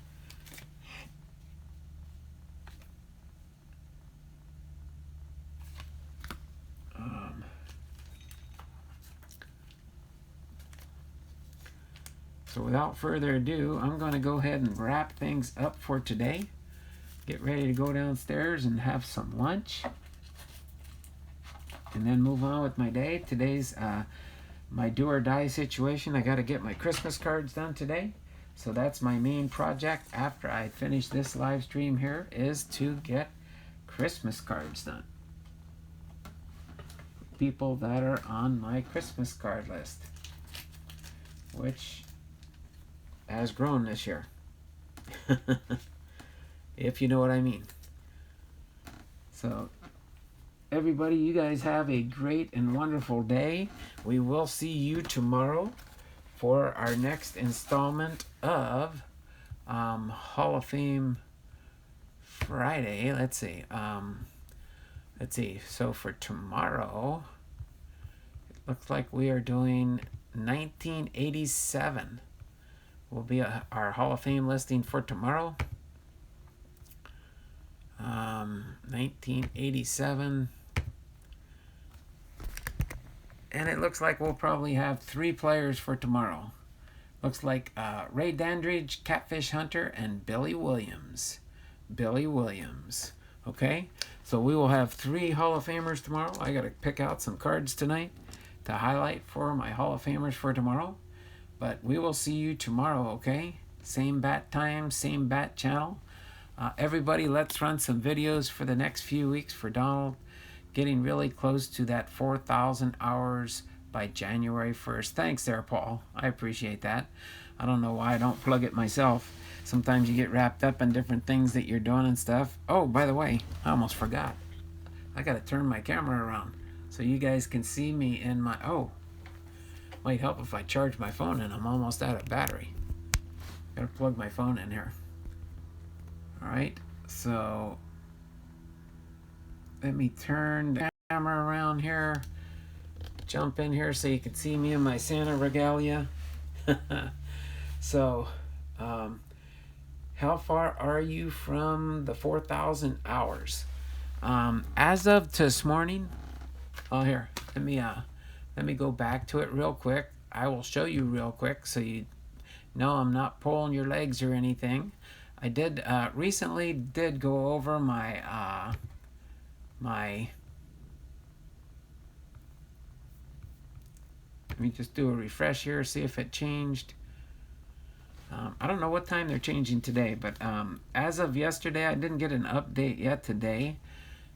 So without further ado, I'm going to go ahead and wrap things up for today. Get ready to go downstairs and have some lunch. And then move on with my day. Today's my do or die situation. I got to get my Christmas cards done today. So that's my main project after I finish this live stream here, is to get Christmas cards done. People that are on my Christmas card list, which has grown this year. If you know what I mean. So everybody, you guys have a great and wonderful day. We will see you tomorrow for our next installment of Hall of Fame Friday. Let's see. So for tomorrow, it looks like we are doing 1987. Will be our Hall of Fame listing for tomorrow. 1987. And it looks like we'll probably have 3 players for tomorrow. Looks like Ray Dandridge, Catfish Hunter, and Billy Williams. Billy Williams. Okay? So we will have 3 Hall of Famers tomorrow. I got to pick out some cards tonight to highlight for my Hall of Famers for tomorrow. But we will see you tomorrow, okay? Same bat time, same bat channel. Everybody, let's run some videos for the next few weeks for Donald. Getting really close to that 4,000 hours by January 1st. Thanks there, Paul. I appreciate that. I don't know why I don't plug it myself. Sometimes you get wrapped up in different things that you're doing and stuff. Oh, by the way, I almost forgot. I got to turn my camera around so you guys can see me in my... Oh, might help if I charge my phone, and I'm almost out of battery. Got to plug my phone in here. All right, so let me turn the camera around here. Jump in here so you can see me in my Santa regalia. So, how far are you from the 4,000 hours? As of this morning, here, let me go back to it real quick. I will show you real quick so you know I'm not pulling your legs or anything. I did recently go over my let me just do a refresh here, see if it changed. I don't know what time they're changing today, but as of yesterday, I didn't get an update yet today.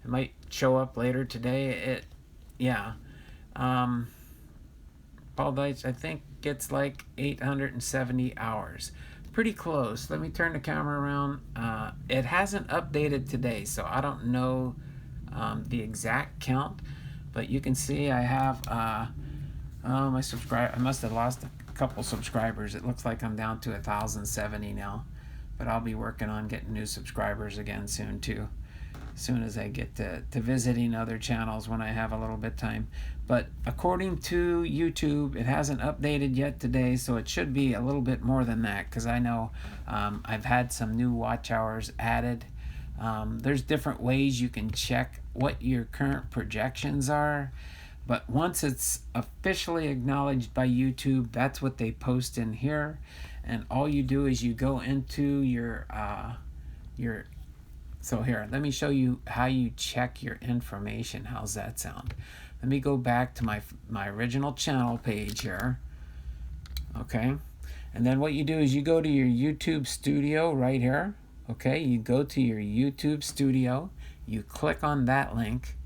It might show up later today. Paul Deitch, I think it's like 870 hours. Pretty close. Let me turn the camera around. It hasn't updated today, so I don't know the exact count, but you can see I have my subscriber. I must have lost a couple subscribers. It looks like I'm down to 1,070 now, but I'll be working on getting new subscribers again soon too, as soon as I get to visiting other channels when I have a little bit of time. But according to YouTube, it hasn't updated yet today, so it should be a little bit more than that, because I know I've had some new watch hours added. There's different ways you can check what your current projections are, but once it's officially acknowledged by YouTube, that's what they post in here. And all you do is you go into your so here, let me show you how you check your information. How's that sound? Let me go back to my original channel page here. Okay, and then what you do is you go to your YouTube studio right here. Okay, you go to your YouTube studio, you click on that link.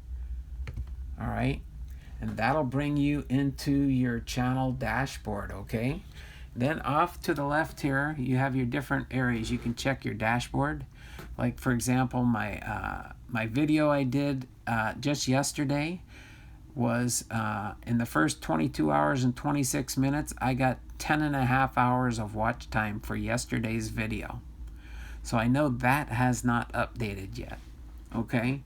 All right, and that'll bring you into your channel dashboard. Okay, then off to the left here, you have your different areas. You can check your dashboard. Like for example, my video I did just yesterday was in the first 22 hours and 26 minutes, I got 10.5 hours of watch time for yesterday's video. So I know that has not updated yet, okay?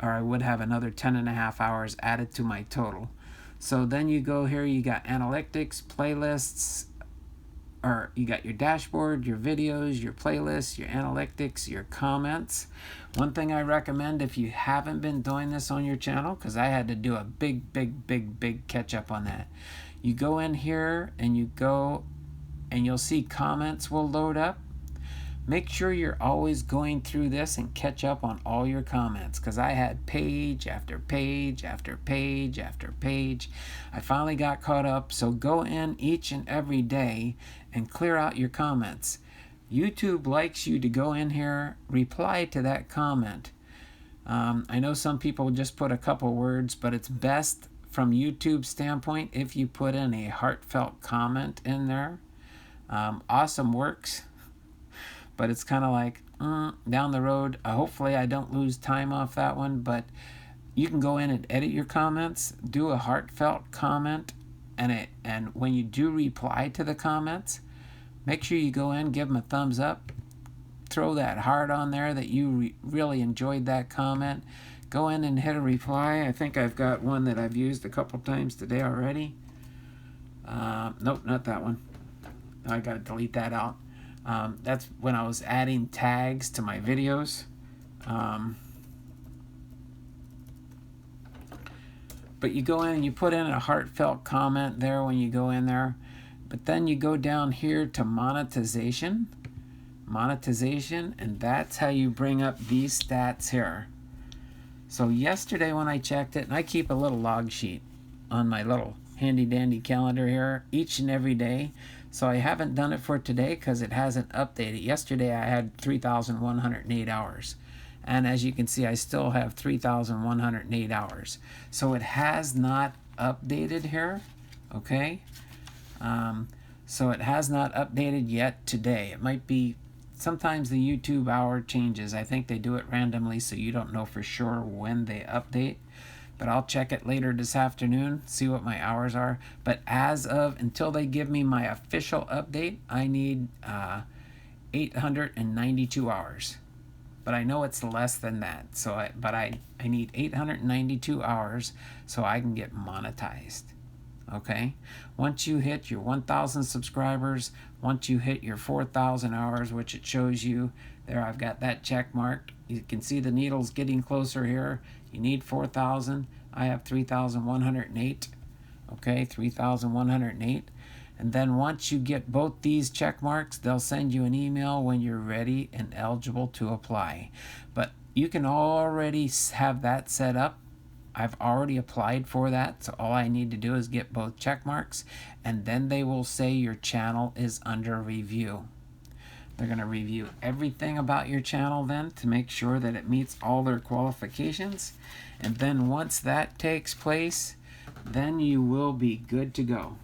Or I would have another 10.5 hours added to my total. So then you go here, you got analytics, playlists, or you got your dashboard, your videos, your playlists, your analytics, your comments. One thing I recommend if you haven't been doing this on your channel, because I had to do a big catch up on that. You go in here and you go and you'll see comments will load up. Make sure you're always going through this and catch up on all your comments, because I had page after page after page after page. I finally got caught up, so go in each and every day and clear out your comments. YouTube likes you to go in here, reply to that comment. I know some people just put a couple words, but it's best from YouTube's standpoint if you put in a heartfelt comment in there. Awesome works. But it's kind of like down the road. Hopefully I don't lose time off that one, but you can go in and edit your comments, do a heartfelt comment, and when you do reply to the comments, make sure you go in, give them a thumbs up, throw that heart on there that you really enjoyed that comment. Go in and hit a reply. I think I've got one that I've used a couple times today already. Nope, not that one. I got to delete that out. That's when I was adding tags to my videos. But you go in and you put in a heartfelt comment there when you go in there. But then you go down here to monetization, and that's how you bring up these stats here. So yesterday when I checked it, and I keep a little log sheet on my little handy dandy calendar here each and every day. So I haven't done it for today because it hasn't updated. Yesterday I had 3,108 hours. And as you can see, I still have 3,108 hours. So it has not updated here. Okay? So it has not updated yet today. It might be, sometimes the YouTube hour changes. I think they do it randomly so you don't know for sure when they update. But I'll check it later this afternoon, see what my hours are. But as of, until they give me my official update, I need 892 hours. But I know it's less than that. So I need 892 hours so I can get monetized. Okay? Once you hit your 1,000 subscribers, once you hit your 4,000 hours, which it shows you, there I've got that check marked. You can see the needle's getting closer here. You need 4,000. I have 3,108. Okay, 3,108. And then once you get both these check marks, they'll send you an email when you're ready and eligible to apply. But you can already have that set up. I've already applied for that, so all I need to do is get both check marks, and then they will say your channel is under review. They're going to review everything about your channel then to make sure that it meets all their qualifications. And then once that takes place, then you will be good to go.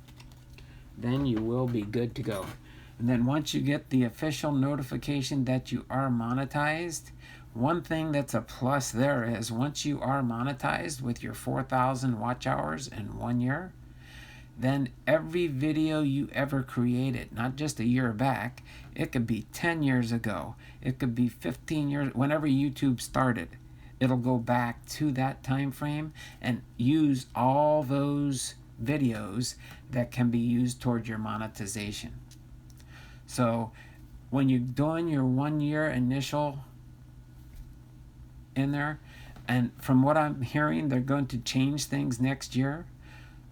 Then you will be good to go. And then once you get the official notification that you are monetized, one thing that's a plus there is once you are monetized with your 4,000 watch hours in 1 year, then every video you ever created, not just a year back, it could be 10 years ago, it could be 15 years, whenever YouTube started, it'll go back to that time frame and use all those videos that can be used toward your monetization. So when you're doing your 1 year initial in there, and from what I'm hearing, they're going to change things next year.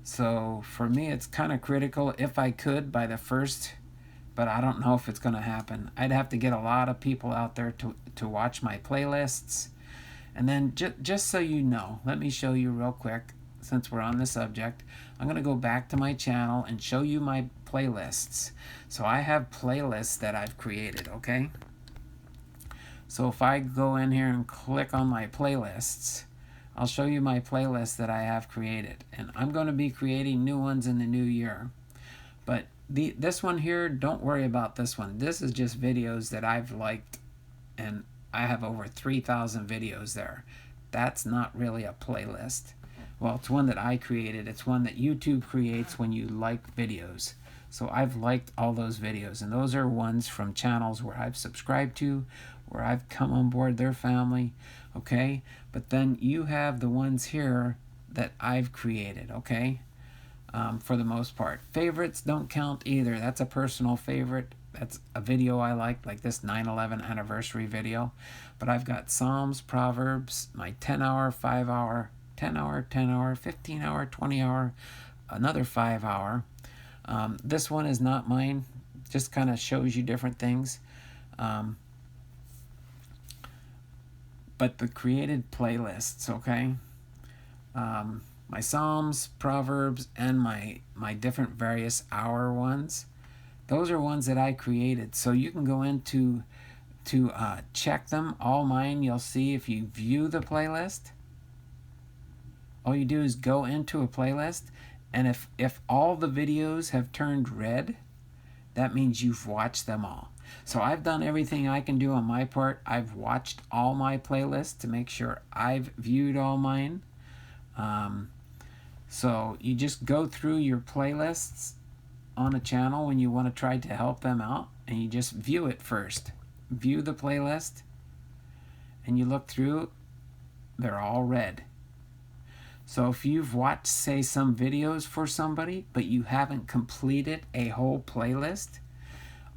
So for me, it's kind of critical if I could by the first, but I don't know if it's going to happen. I'd have to get a lot of people out there to watch my playlists. And then just so you know, let me show you real quick, since we're on the subject. I'm going to go back to my channel and show you my playlists. So I have playlists that I've created, okay? So if I go in here and click on my playlists, I'll show you my playlists that I have created. And I'm going to be creating new ones in the new year. But this one here, don't worry about this one. This is just videos that I've liked, and I have over 3,000 videos there. That's not really a playlist. Well, it's one that I created. It's one that YouTube creates when you like videos. So I've liked all those videos, and those are ones from channels where I've subscribed to, where I've come on board their family, okay? But then you have the ones here that I've created, okay? For the most part. Favorites don't count either. That's a personal favorite. That's a video I like this 9/11 anniversary video. But I've got Psalms, Proverbs, my 10-hour, 5-hour, 10-hour, 10-hour, 15-hour, 20-hour, another 5-hour. This one is not mine. Just kind of shows you different things. But the created playlists, okay? My Psalms, Proverbs, and my different various hour ones, those are ones that I created. So you can go into to check them. All mine, you'll see if you view the playlist. All you do is go into a playlist, and if all the videos have turned red, that means you've watched them all. So I've done everything I can do on my part. I've watched all my playlists to make sure I've viewed all mine. So you just go through your playlists on a channel when you want to try to help them out, and you just view it first. View the playlist, and you look through, they're all red. So if you've watched, say, some videos for somebody, but you haven't completed a whole playlist,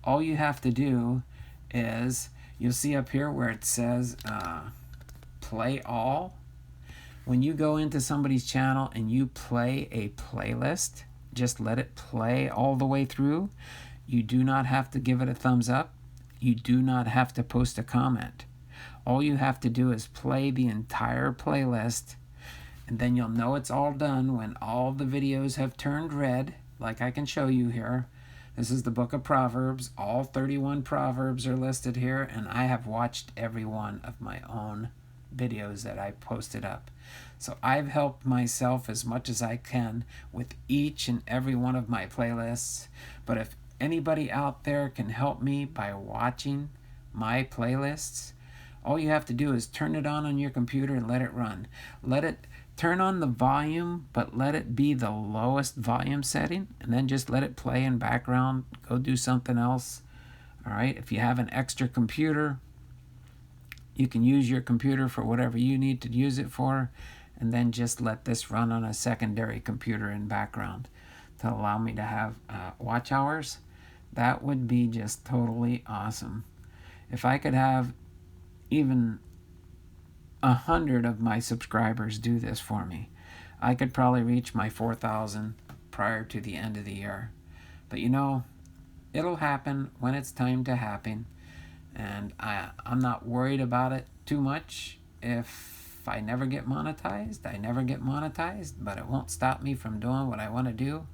all you have to do is, you'll see up here where it says play all. When you go into somebody's channel and you play a playlist, just let it play all the way through. You do not have to give it a thumbs up. You do not have to post a comment. All you have to do is play the entire playlist, and then you'll know it's all done when all the videos have turned red, like I can show you here. This is the Book of Proverbs. All 31 Proverbs are listed here, and I have watched every one of my own videos that I posted up. So I've helped myself as much as I can with each and every one of my playlists. But if anybody out there can help me by watching my playlists, all you have to do is turn it on your computer and let it run. Let it turn on the volume, but let it be the lowest volume setting, and then just let it play in background. Go do something else. All right, if you have an extra computer, you can use your computer for whatever you need to use it for, and then just let this run on a secondary computer in background to allow me to have watch hours. That would be just totally awesome. If I could have even 100 of my subscribers do this for me, I could probably reach my 4,000 prior to the end of the year. But you know, it'll happen when it's time to happen, and I'm not worried about it too much. If I never get monetized, I never get monetized, but it won't stop me from doing what I want to do.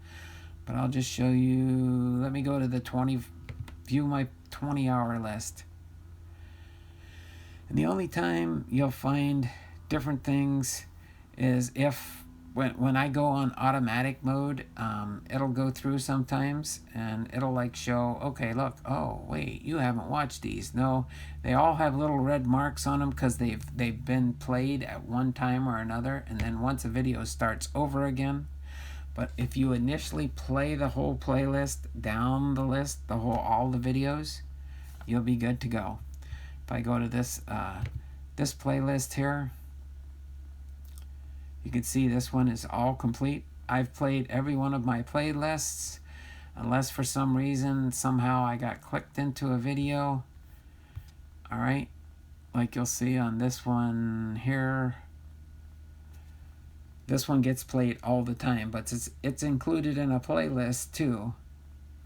But I'll just show you. Let me go to the view my 20-hour list. And the only time you'll find different things is if when I go on automatic mode, it'll go through sometimes and it'll like show, okay, look, oh wait, you haven't watched these. No, they all have little red marks on them because they've been played at one time or another, and then once a video starts over again. But if you initially play the whole playlist down the list, all the videos, you'll be good to go. If I go to this playlist here, you can see this one is all complete. I've played every one of my playlists, unless for some reason, somehow I got clicked into a video. All right, like you'll see on this one here. This one gets played all the time, but it's included in a playlist too.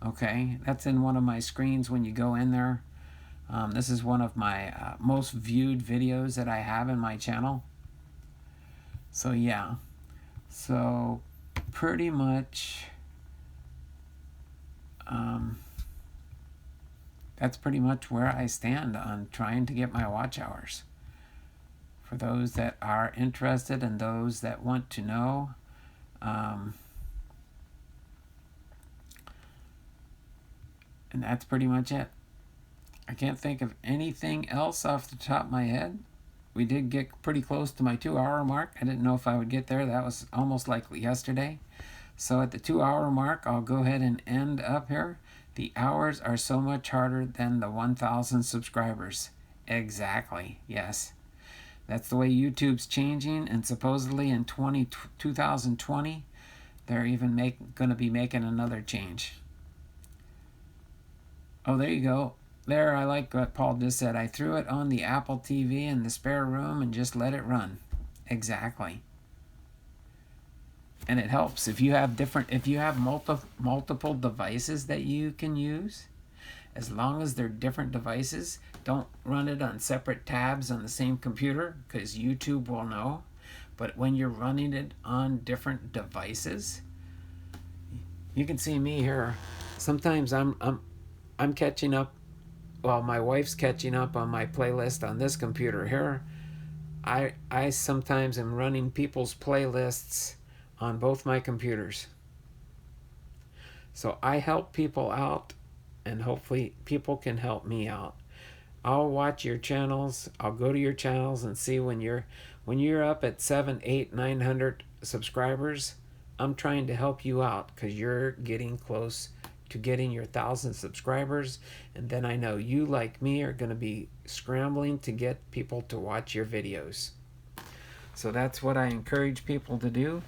Okay, that's in one of my screens when you go in there. This is one of my most viewed videos that I have in my channel. So yeah, so pretty much that's pretty much where I stand on trying to get my watch hours. For those that are interested and those that want to know, and that's pretty much it. I can't think of anything else off the top of my head. We did get pretty close to my 2-hour mark. I didn't know if I would get there. That was almost like yesterday. So at the 2-hour mark, I'll go ahead and end up here. The hours are so much harder than the 1,000 subscribers. Exactly, yes. That's the way YouTube's changing, and supposedly in 2020, they're even going to be making another change. Oh, there you go. There, I like what Paul just said. I threw it on the Apple TV in the spare room and just let it run. Exactly. And it helps if you have multiple devices that you can use. As long as they're different devices, don't run it on separate tabs on the same computer, because YouTube will know. But when you're running it on different devices, you can see me here. Sometimes I'm catching up. Well, my wife's catching up on my playlist on this computer here. I sometimes am running people's playlists on both my computers. So I help people out, and hopefully people can help me out. I'll watch your channels. I'll go to your channels and see when you're up at 700, 800, 900 subscribers. I'm trying to help you out because you're getting close to getting your 1,000 subscribers, and then I know you, like me, are going to be scrambling to get people to watch your videos. So that's what I encourage people to do.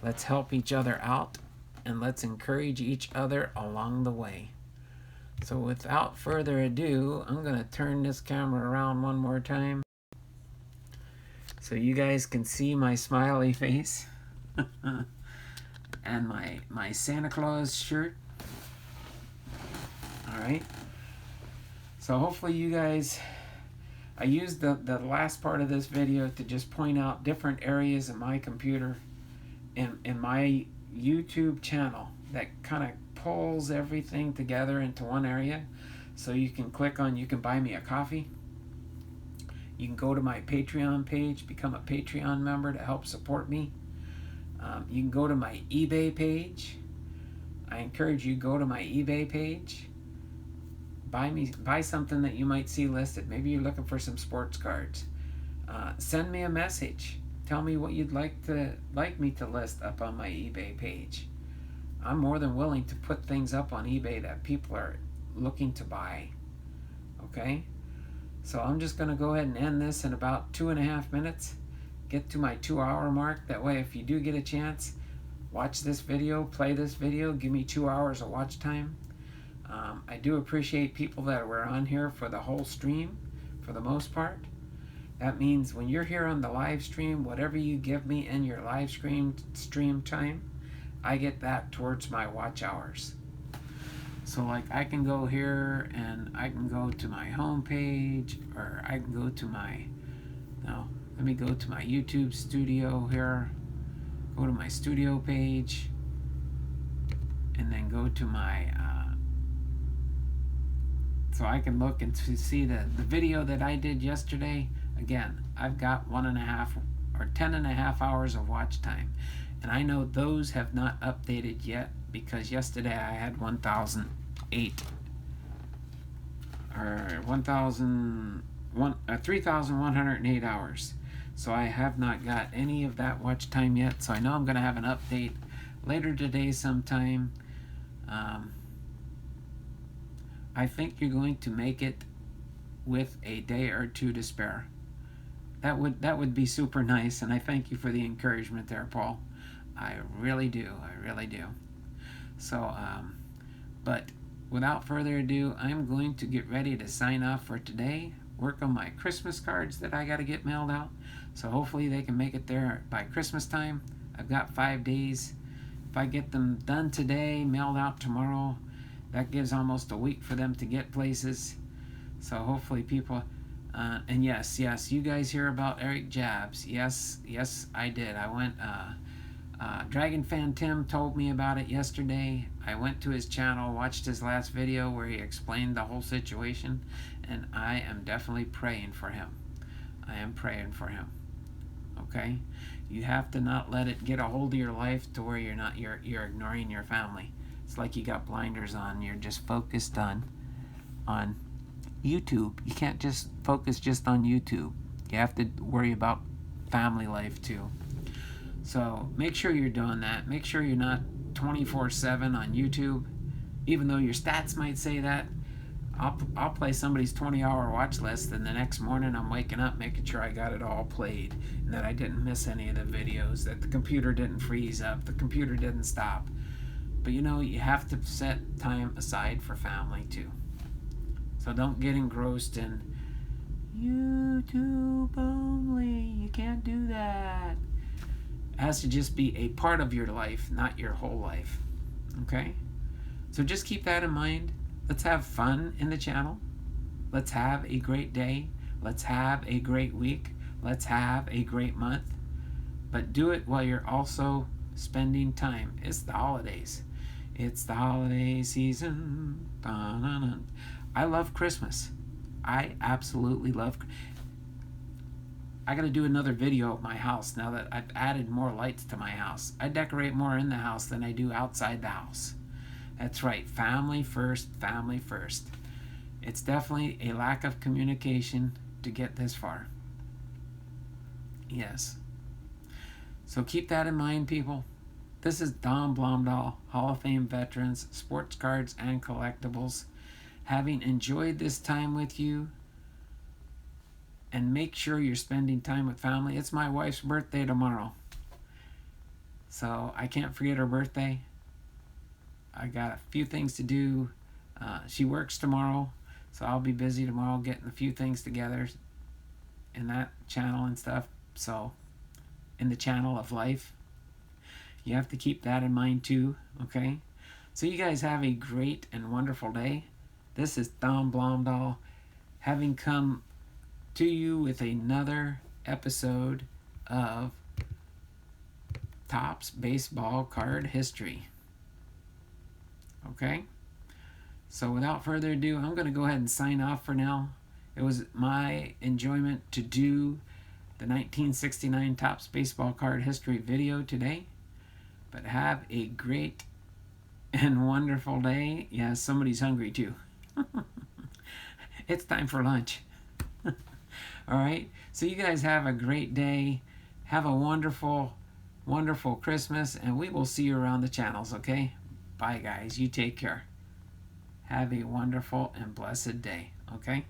Let's help each other out, and let's encourage each other along the way. So without further ado, I'm going to turn this camera around one more time so you guys can see my smiley face and my Santa Claus shirt. Alright, so hopefully you guys, I used the last part of this video to just point out different areas of my computer in my YouTube channel that kind of pulls everything together into one area. So you can click on, you can buy me a coffee. You can go to my Patreon page, become a Patreon member to help support me. You can go to my eBay page. I encourage you to go to my eBay page. Buy something that you might see listed. Maybe you're looking for some sports cards. Send me a message. Tell me what you'd like me to list up on my eBay page. I'm more than willing to put things up on eBay that people are looking to buy. Okay? So I'm just going to go ahead and end this in about 2.5 minutes. Get to my 2-hour mark. That way, if you do get a chance, watch this video, play this video, give me 2 hours of watch time. I do appreciate people that were on here for the whole stream, for the most part. That means when you're here on the live stream, whatever you give me in your live stream time, I get that towards my watch hours. So like I can go here and I can go to my home page, or I can go to my, no, let me go to my YouTube studio here, go to my studio page, and then go to my, so I can look and to see the video that I did yesterday. Again, I've got 1.5 or 10.5 hours of watch time. And I know those have not updated yet because yesterday I had 3,108 hours. So I have not got any of that watch time yet. So I know I'm going to have an update later today sometime. I think you're going to make it with a day or two to spare. That would be super nice, and I thank you for the encouragement there, Paul. I really do. So, but without further ado, I'm going to get ready to sign off for today. Work on my Christmas cards that I got to get mailed out. So hopefully they can make it there by Christmas time. I've got 5 days. If I get them done today, mailed out tomorrow, that gives almost a week for them to get places. So hopefully people, and yes, you guys hear about Eric Jabs. Yes, I did. I went, Dragon Fan Tim told me about it yesterday. I went to his channel, watched his last video where he explained the whole situation, and I am definitely praying for him. I am praying for him. Okay? You have to not let it get a hold of your life to where you're ignoring your family. It's like you got blinders on. You're just focused on YouTube. You can't just focus just on YouTube. You have to worry about family life too. So make sure you're doing that. Make sure you're not 24/7 on YouTube. Even though your stats might say that, I'll play somebody's 20-hour watch list, and the next morning I'm waking up making sure I got it all played and that I didn't miss any of the videos, that the computer didn't freeze up, the computer didn't stop. But you know, you have to set time aside for family too. So don't get engrossed in YouTube only. You can't do that. It has to just be a part of your life, not your whole life. Okay? So just keep that in mind. Let's have fun in the channel. Let's have a great day. Let's have a great week. Let's have a great month. But do it while you're also spending time. It's the holidays. It's the holiday season. Dun-dun-dun. I love Christmas. I absolutely love. I got to do another video of my house now that I've added more lights to my house. I decorate more in the house than I do outside the house. That's right. Family first, family first. It's definitely a lack of communication to get this far. Yes. So keep that in mind, people. This is Don Blomdahl, Hall of Fame Veterans, Sports Cards and Collectibles. Having enjoyed this time with you, and make sure you're spending time with family. It's my wife's birthday tomorrow, so I can't forget her birthday. I got a few things to do. She works tomorrow, so I'll be busy tomorrow getting a few things together in that channel and stuff. So in the channel of life, you have to keep that in mind too. Okay, so you guys have a great and wonderful day. This is Don Blomdahl, having come to you with another episode of Topps Baseball Card History. Okay? So without further ado, I'm going to go ahead and sign off for now. It was my enjoyment to do the 1969 Topps Baseball Card History video today. But have a great and wonderful day. Yeah, somebody's hungry too. It's time for lunch. All right. So you guys have a great day. Have a wonderful, wonderful Christmas, and we will see you around the channels, okay? Bye, guys. You take care. Have a wonderful and blessed day, okay?